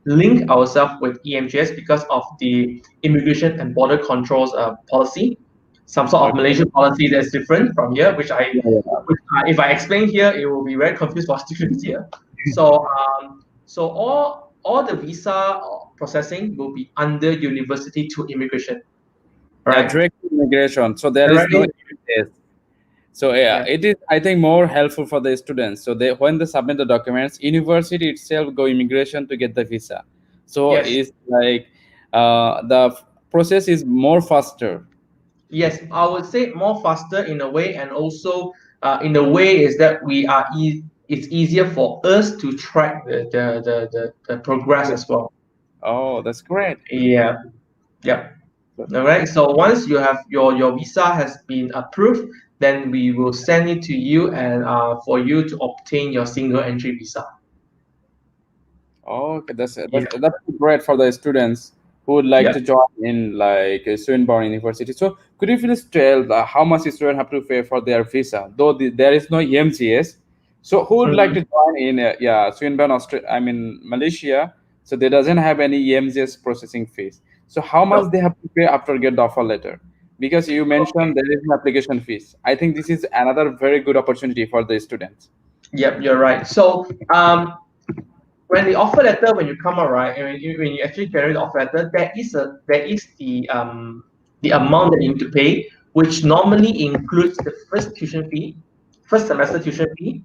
link ourselves with EMGS because of the Immigration and Border Controls policy, some sort of Malaysian policy that's different from here, which if I explain here, it will be very confused for students here. So, so all the visa processing will be under university to immigration. Right? Direct immigration. So there is no test. So it is, I think, more helpful for the students. So when they submit the documents, university itself go immigration to get the visa. So it's like the process is more faster. Yes, I would say more faster in a way, and also in a way is that we are it's easier for us to track the progress as well. Oh, that's great. Yeah. Yep. All right. So once you have your visa has been approved, then we will send it to you and for you to obtain your single entry visa. Oh, okay, that's great for the students who would like to join in like Swinburne University. So could you please tell how much students have to pay for their visa? Though there is no EMGS, so who would like to join in Swinburne, Malaysia? So they doesn't have any EMGS processing fees. So how much they have to pay after get the offer letter? Because you mentioned there is an application fees. I think this is another very good opportunity for the students. Yep, you're right. So when the offer letter, when you come out, right, and when you actually generate the offer letter, there is the amount that you need to pay, which normally includes the first semester tuition fee,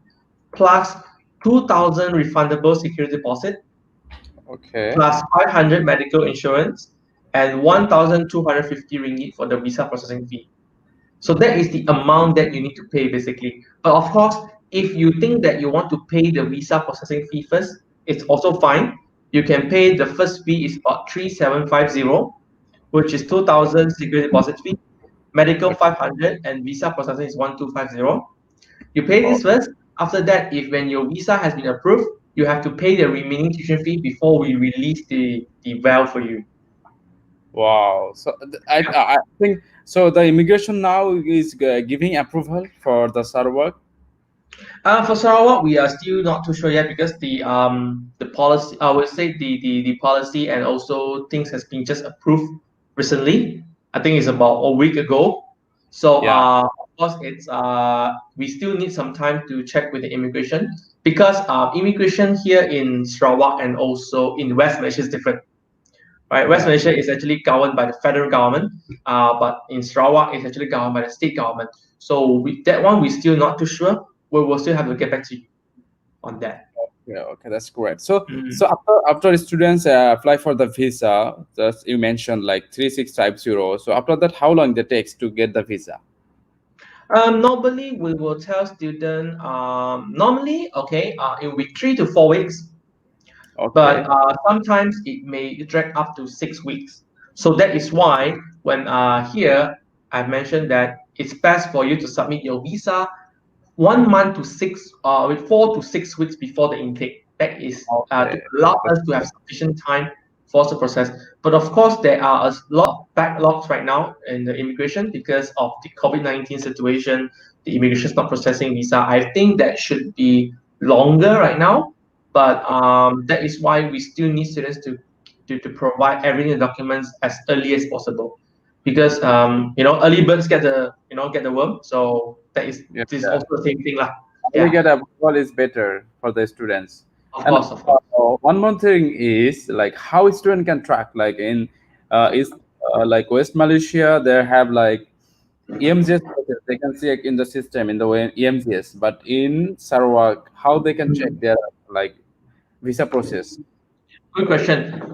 plus 2,000 refundable security deposit, plus 500 medical insurance, and 1,250 ringgit for the visa processing fee. So that is the amount that you need to pay basically. But of course, if you think that you want to pay the visa processing fee first, it's also fine. You can pay the first fee is about 3,750, which is 2,000 security deposit fee, medical 500, and visa processing is 1,250. You pay this first. After that, when your visa has been approved, you have to pay the remaining tuition fee before we release the val for you. Wow. So I think so. The immigration now is giving approval for the Sarawak. For Sarawak, we are still not too sure yet because the policy, I would say the policy and also things has been just approved recently. I think it's about a week ago. So of course it's we still need some time to check with the immigration because immigration here in Sarawak and also in West Malaysia is different. Right, West Malaysia is actually governed by the federal government, but in Sarawak it's actually governed by the state government. So that one we're still not too sure. We will still have to get back to you on that. Okay, that's great. So so after students apply for the visa, just you mentioned like 3650. So after that, how long it takes to get the visa? Normally we will tell student normally it will be 3 to 4 weeks. But sometimes it may drag up to 6 weeks. So that is why when here I mentioned that it's best for you to submit your visa 1 month to 4 to 6 weeks before the intake. That is to allow us to have sufficient time for the process. But of course, there are a lot of backlogs right now in the immigration because of the COVID-19 situation. The immigration is not processing visa. I think that should be longer right now. But that is why we still need students to provide everything the documents as early as possible, because early birds get the worm. So this is also the same thing lah. We get approval is better for the students. Of course. One more thing is like how a student can track like in is like West Malaysia, they have like EMGS process. They can see in the system in the way EMGS, but in Sarawak, how they can check their like visa process? Good question.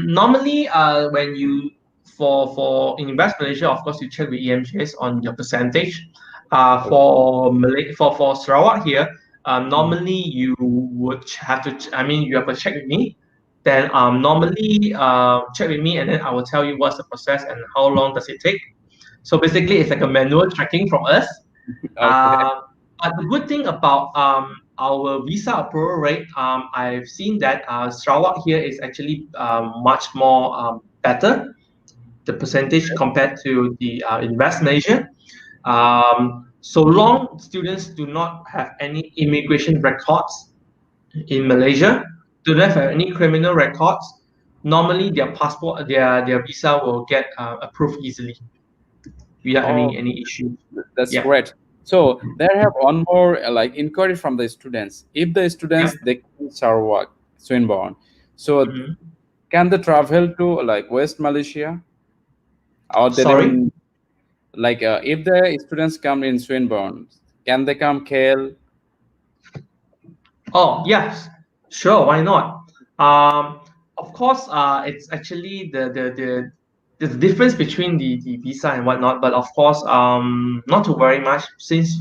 Normally, when you for in West Malaysia, of course, you check with EMJs on your percentage. For Sarawak here, normally you would have to. I mean, you have to check with me. Then normally check with me, and then I will tell you what's the process and how long does it take. So basically, it's like a manual tracking from us. Okay. But the good thing about our visa approval rate, I've seen that Sarawak here is actually much more better, the percentage compared to the in West Malaysia. So long students do not have any immigration records in Malaysia, do not have any criminal records, normally their passport, their visa will get approved easily without Oh, any issue. that's Yeah. great. So there have one more like inquiry from the students. If the Yeah. students they come to Sarawak, Swinburne, so Mhm. can they travel to like West Malaysia, or they Sorry. don't like if the students come in Swinburne, can they come KL? Oh, yes, sure. Why not? Of course, it's actually the difference between the visa and whatnot. But of course, not to worry much since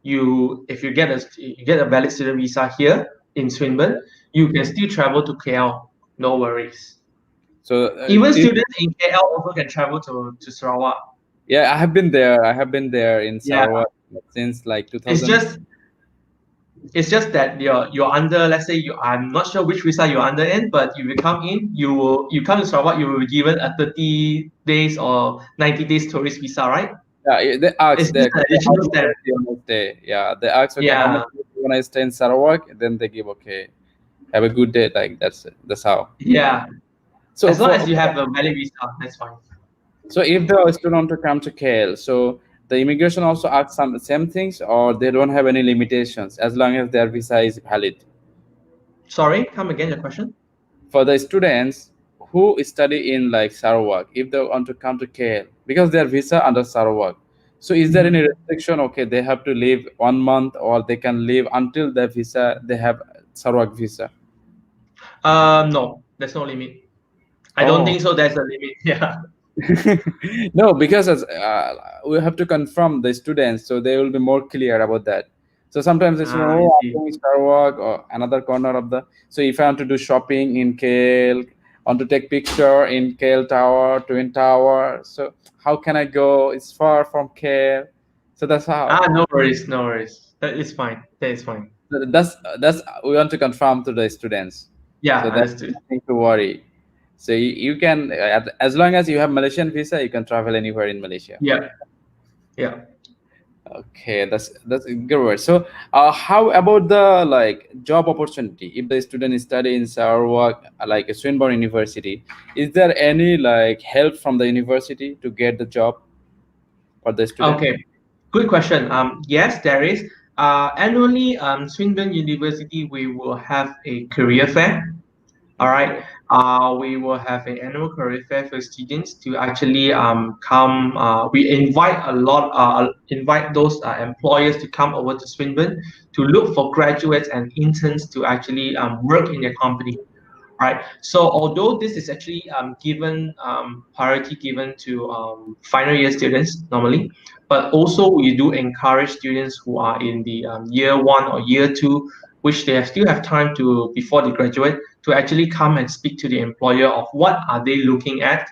if you get a valid student visa here in Swinburne, you can still travel to KL. No worries. So Even students in KL also can travel to Sarawak. yeah, I have been there. I have been there in Yeah, Sarawak since like it's 2000. just it's just that you're under, let's say I'm not sure which visa you're under in, but if you come in, you come to Sarawak, you will be given a 30 days or 90 days tourist visa, right? Yeah, they ask It's just there, an okay, how additional much step. do you want to stay? Yeah, they ask, okay, how much Yeah, do you want to stay in Sarawak? Then they give, okay, have a good day. Like that's it. That's how. yeah. So As long as for you have a valid visa, that's fine. so if the student want to come to KL, so the immigration also asks some same things, or they don't have any limitations as long as their visa is valid. Sorry, come again, your question? For the students who study in like Sarawak, if they want to come to KL because their visa under Sarawak, so is there any Mhm. restriction? Okay, they have to leave 1 month, or they can leave until their visa they have Sarawak visa. No, there's no limit. I don't Oh. think so. There's a limit. Yeah. No, because we have to confirm the students, so they will be more clear about that. So sometimes they say, I "Oh, I'm see. going Sarawak or another corner of the." So if I want to do shopping in KL, want to take picture in KL Tower, Twin Tower, so how can I go? It's far from KL, so that's how. No worries, no worries. That is fine. That is fine. That's we want to confirm to the students, Yeah, so that's understood. nothing to worry. So you can, as long as you have Malaysian visa, you can travel anywhere in Malaysia. Yeah, yeah. Okay, that's a good word. So, how about the like job opportunity? If the student study in Sarawak, like a Swinburne University, is there any like help from the university to get the job for the student? Okay, good question. Yes, there is. Annually, Swinburne University, we will have a career fair. All right. We will have an annual career fair for students to actually come. We invite invite those employers to come over to Swinburne to look for graduates and interns to actually work in their company. Right. So although this is actually given priority given to final year students normally, but also we do encourage students who are in the year one or year two, which they still have time to before they graduate to actually come and speak to the employer of what are they looking at.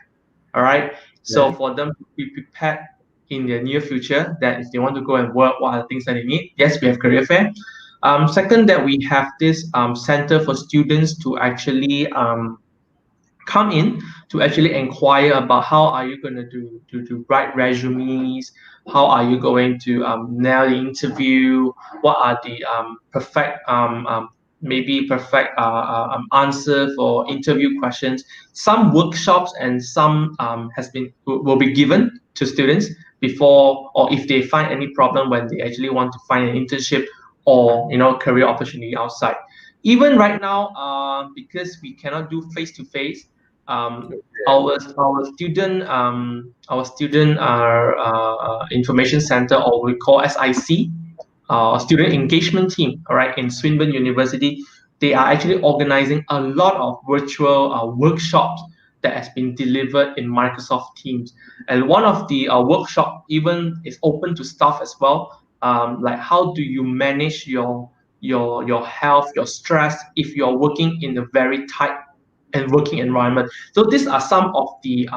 All right. So Yeah. for them to be prepared in the near future that if they want to go and work, what are the things that they need? Yes, we have career fair. Second, that we have this center for students to actually come in to actually inquire about how are you going to to write resumes, how are you going to nail the interview, what are the perfect maybe perfect answer for interview questions. Some workshops and some has been will be given to students before or if they find any problem when they actually want to find an internship or career opportunity outside. Even right now, because we cannot do face to face, Our student information center, or we call SIC, student engagement team, all right, in Swinburne University, they are actually organizing a lot of virtual workshops that has been delivered in Microsoft Teams. And one of the workshop even is open to staff as well. Like how do you manage your health, your stress if you're working in a very tight and working environment. So these are some of the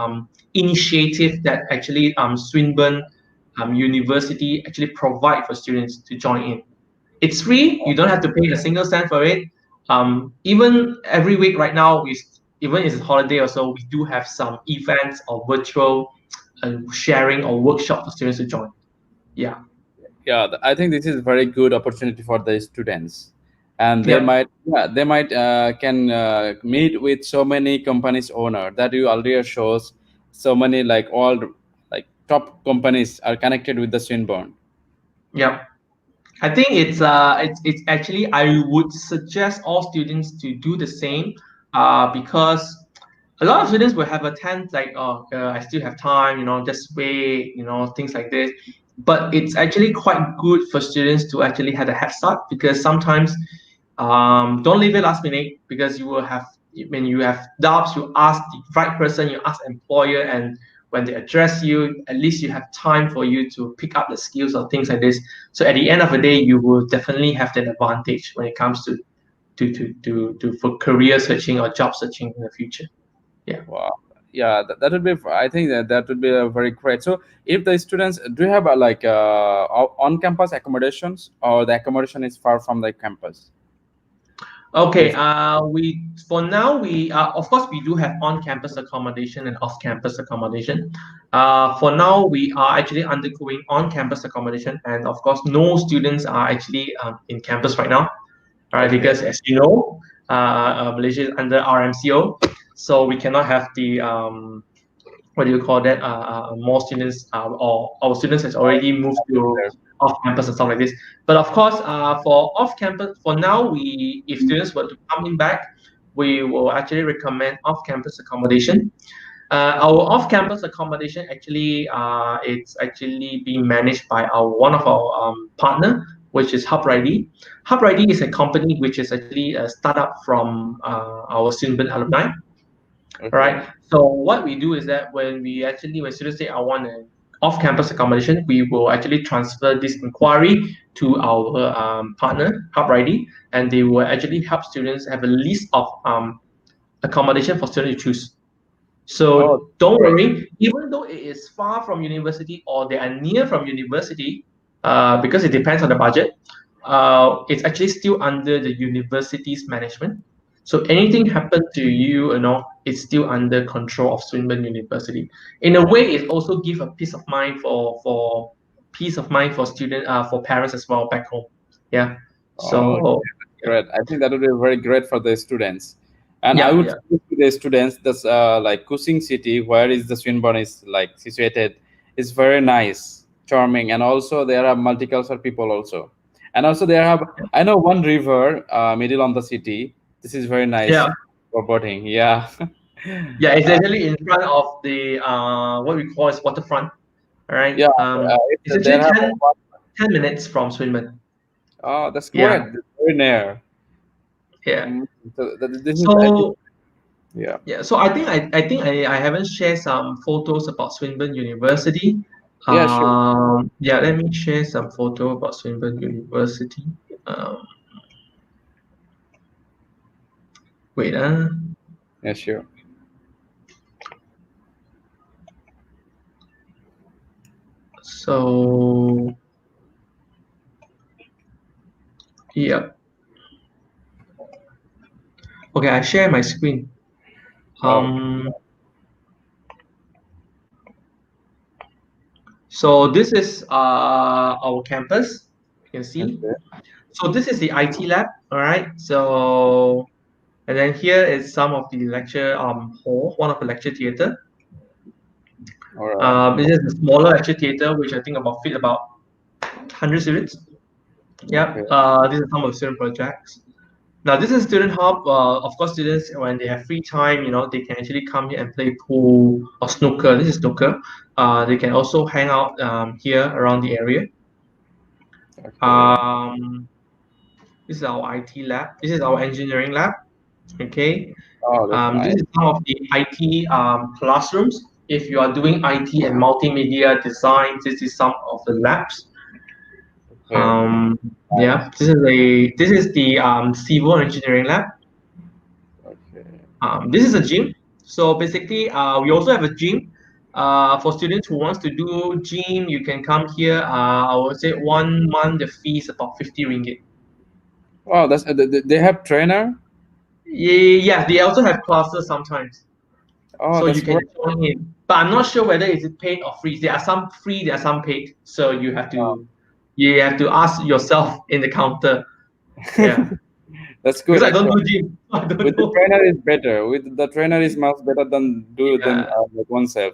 initiatives that actually Swinburne University actually provide for students to join in. It's free. You don't have to pay a single cent for it. Even every week right now, even if it's a holiday or so, we do have some events or virtual sharing or workshop for students to join. Yeah. Yeah, I think this is very good opportunity for the students, and they Yeah. might, yeah, they might can meet with so many companies owner that you already shows. So many, like all like top companies are connected with the Swinburne. Yeah. I think it's actually, I would suggest all students to do the same, because a lot of students will have a tendency like, oh, I still have time, just wait, things like this. But it's actually quite good for students to actually have a head start, because sometimes don't leave it last minute, because you will have, when you have doubts, you ask the right person, you ask employer, and when they address you, at least you have time for you to pick up the skills or things like this. So at the end of the day, you will definitely have that advantage when it comes to for career searching or job searching in the future. Yeah. Wow. Yeah, that would be. I think that would be a very great. So, if the students do you have like on-campus accommodations, or the accommodation is far from the campus? Okay. If We for now we of course we do have on-campus accommodation and off-campus accommodation. For now we are actually undergoing on-campus accommodation, and of course no students are actually in campus right now. All right, Okay. because as you know, Malaysia is under RMCO, so we cannot have the what do you call that? More students, or our students has already moved to off campus and stuff like this. But of course, for off campus, for now, if students were to come in back, we will actually recommend off campus accommodation. Our off-campus accommodation actually, it's actually being managed by one of our partner, which is HubRidy. HubRidy is a company which is actually a startup from our Swinburne alumni. All Okay. right. So what we do is that when students say I want an off-campus accommodation, we will actually transfer this inquiry to our partner HubRidy, and they will actually help students have a list of accommodation for students to choose. Oh, So don't great. worry, even though it is far from university or they are near from university, because it depends on the budget, it's actually still under the university's management. So anything happen to you, it's still under control of Swinburne University. In a way, it also give a peace of mind for student, for parents as well back home. Yeah. Oh, So yeah, great. I think that would be very great for the students. And I yeah, would yeah. say to the students that's like Kuching city, where is the Swinburne is like situated, is very nice, charming, and also there are multicultural people also. And also there have, I know one river middle on the city. This is very nice Yeah. for boating. Yeah. Yeah, it's uh, actually in front of the what we call as waterfront. All right. yeah. It's There actually have 10 minutes from Swinburne. oh, that's great. Yeah, It's very near. yeah. So this is I think So yeah. yeah, so I haven't shared some photos about Swinburne University. Yeah, sure. Yeah, let me share some photo about Swinburne University. Um, wait, Yeah, sure. so yeah. Okay, I share my screen. Oh, Um, so this is our campus. You can see. okay. So this is the IT lab, all right? So, and then here is some of the lecture hall, one of the lecture theater. All right. This is a smaller lecture theater, which I think fit about 100 students. Yeah. Okay. These are some of the student projects. Now, this is student hub. Of course, students when they have free time, they can actually come here and play pool or snooker. This is snooker. They can also hang out here around the area. Okay. This is our IT lab. This is our engineering lab. Okay. Oh, that's This nice. is some of the IT classrooms. If you are doing IT and multimedia design, this is some of the labs. Okay. Yeah, this is the civil engineering lab. Okay. This is a gym. So basically, we also have a gym. For students who wants to do gym, you can come here. I would say 1 month the fee is about 50 ringgit. Wow, that's they have trainer. Yeah, they also have classes sometimes, Oh, so that's you can great. join in. But I'm not sure whether is it paid or free. There are some free, there are some paid. So you have to ask yourself in the counter. Yeah, That's because good I don't actually. do gym. I don't With the know. trainer is better. With the trainer is much better than do than Yeah. like oneself.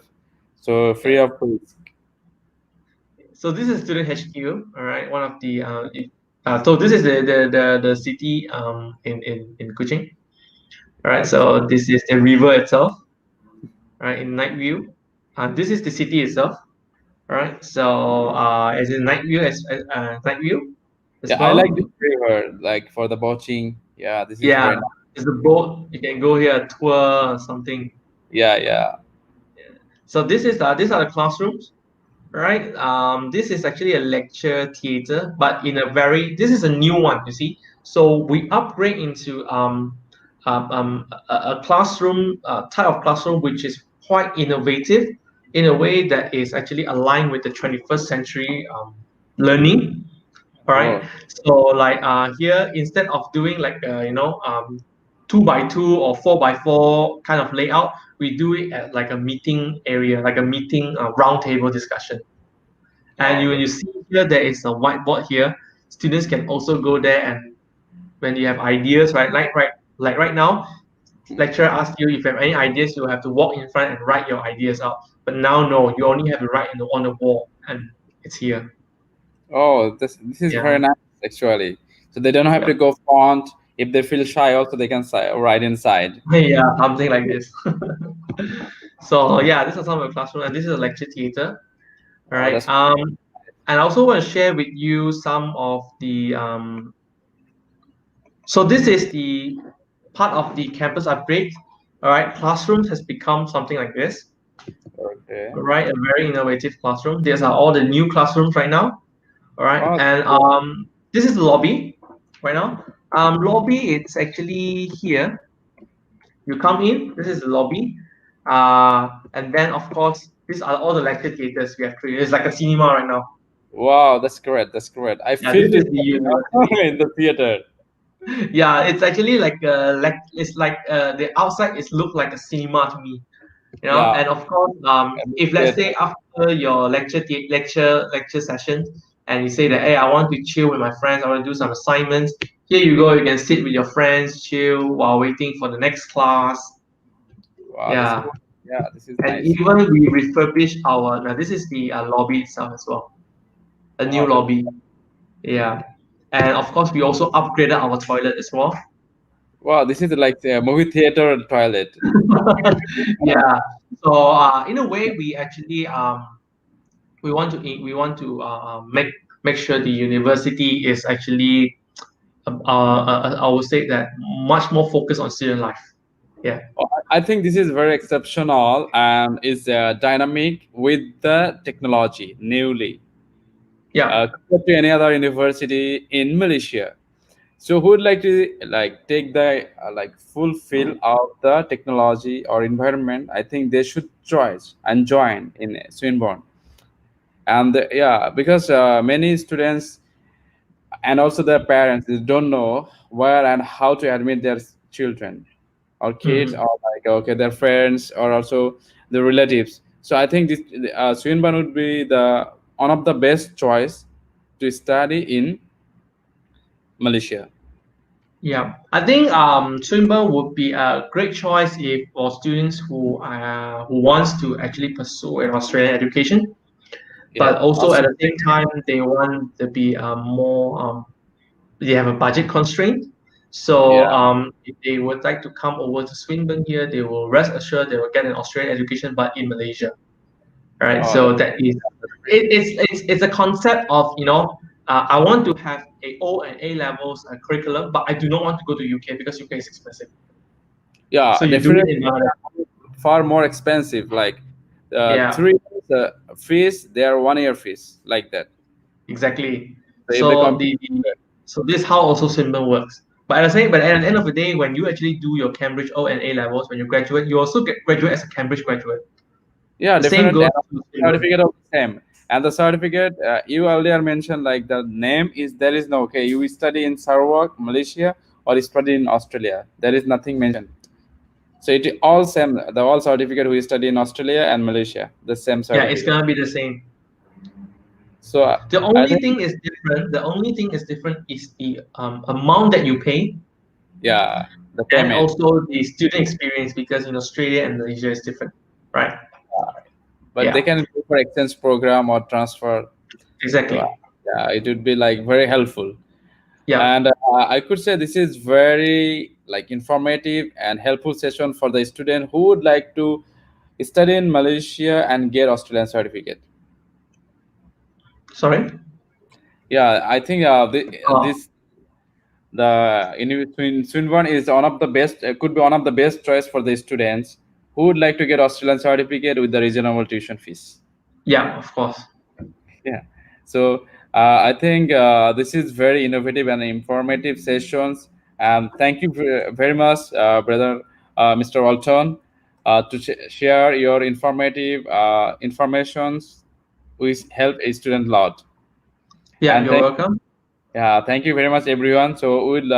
So free Yeah. of risk. So this is student HQ. All right, one of the so this is the city in Kuching. All right, Okay. so this is the river itself. All right, in night view. This is the city itself. All right, so as in night view night view as Yeah, I like well. this river, like for the boating. Yeah, this is Yeah, very nice. it's a boat. You can go here tour or something. Yeah, yeah. So these are the classrooms. Right. This is actually a lecture theater, but this is a new one, you see. So we upgrade into a classroom type of classroom which is quite innovative in a way that is actually aligned with the 21st century learning. All right. Oh, So like here, instead of doing like 2 by 2 or 4 by 4 kind of layout, we do it at like a meeting area, like a meeting roundtable discussion. And oh, when you see here, there is a whiteboard here. Students can also go there, and when you have ideas, right, like right now, lecturer asks you if you have any ideas, you have to walk in front and write your ideas out. But now, no, you only have to write on the wall, and it's here. oh, this is very Yeah, nice actually. So they don't have yeah, to go font. If they feel shy, also they can write inside. yeah, something like this. So yeah, this is some of the classroom, and this is a lecture theater. All Oh, right. that's And I also want to share with you some of the So this is the part of the campus upgrade. All right, classrooms has become something like this. okay. All right, a very innovative classroom. These are all the new classrooms right now. All right, Oh, and that's this is the lobby right now. Lobby, it's actually here. You come in. This is the lobby, and then of course these are all the lecture theaters we have created. It's like a cinema right now. wow, that's great. That's great. I Yeah, feel this this is the university. in the theater. Yeah, it's actually like it's like the outside is look like a cinema to me. Yeah, And of course if let's theater. say after your lecture session and you say that, hey, I want to chill with my friends, I want to do some assignments, here you go, you can sit with your friends, chill while waiting for the next class. Wow, that's Yeah, good. Yeah, this is and nice. even we refurbish our now this is the lobby itself as well, a new Wow, that's lobby. Yeah, and of course we also upgraded our toilet as well. wow. This is like a movie theater and toilet. Yeah, so in a way we actually we want to make sure the university is actually I would say that much more focused on student life. Yeah, Oh, I think this is very exceptional and is dynamic with the technology newly yeah. compared to any other university in Malaysia. So who would like to like take the like full feel of the technology or environment? I think they should choice and join in Swinburne. And yeah, because many students and also their parents they don't know where and how to admit their children or kids Mhm. or like okay their friends or also the relatives. So I think this Swinburne would be the one of the best choice to study in Malaysia. Yeah, I think Swinburne would be a great choice if for students who wants to actually pursue an Australian education, but Yeah, also at also the same time they want to be more they have a budget constraint. So Yeah. if they would like to come over to Swinburne here, they will rest assured they will get an Australian education, but in Malaysia, right? Oh, So that is that's great. it's a concept of I want to have a O and A levels curriculum, but I do not want to go to UK because UK is expensive. Yeah, So you do it definitely in Bangladesh. far more expensive. Like Yeah, 3 years fees, they are 1 year fees, like that. exactly. So if they So compare, so this is how also Swinburne works. But at the end of the day, when you actually do your Cambridge O and A levels, when you graduate, you also graduate as a Cambridge graduate. yeah, The same definitely. goes And to Swinburne. certificate of the same. And the certificate you earlier mentioned, like the name is there is no okay. You study in Sarawak, Malaysia, or you study in Australia. There is nothing mentioned. So it all same. The all certificate we study in Australia and Malaysia, the same Yeah, it's certificate. gonna be the same. So The I only think thing is different. The only thing is different is the amount that you pay yeah, the and payment. also the student experience because in Australia and Malaysia is different, right? But they Yeah, can go for exchange program or transfer. So exactly. yeah, it would be like very helpful. Yeah, And I could say this is very like informative and helpful session for the student who would like to study in Malaysia and get Australian certificate. sorry. Yeah, I think Uh, this Swinburne is one of the best, could be one of the best choice for the students who would like to get Australian certificate with the reasonable tuition fees. yeah, of course. Yeah. So I think this is very innovative and informative sessions. And thank you very much, brother, Mr. Walton, to share your informative informations which help a student lot. Yeah, And you're welcome. yeah, thank you very much, everyone. So we would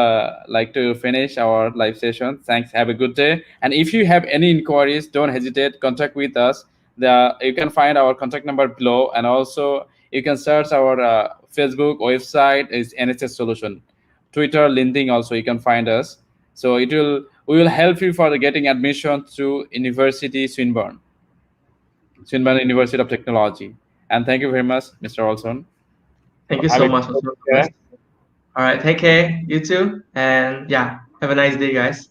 like to finish our live session. Thanks. Have a good day. And if you have any inquiries, don't hesitate. Contact with us. You can find our contact number below, and also you can search our Facebook website is NSS Solution, Twitter, LinkedIn. Also, you can find us. So we will help you for the getting admission to University Swinburne, Swinburne University of Technology. And thank you very much, Mr. Olson. Thank you Have so a much, good also, Thomas. day. All right, take care. You too, and yeah, have a nice day, guys.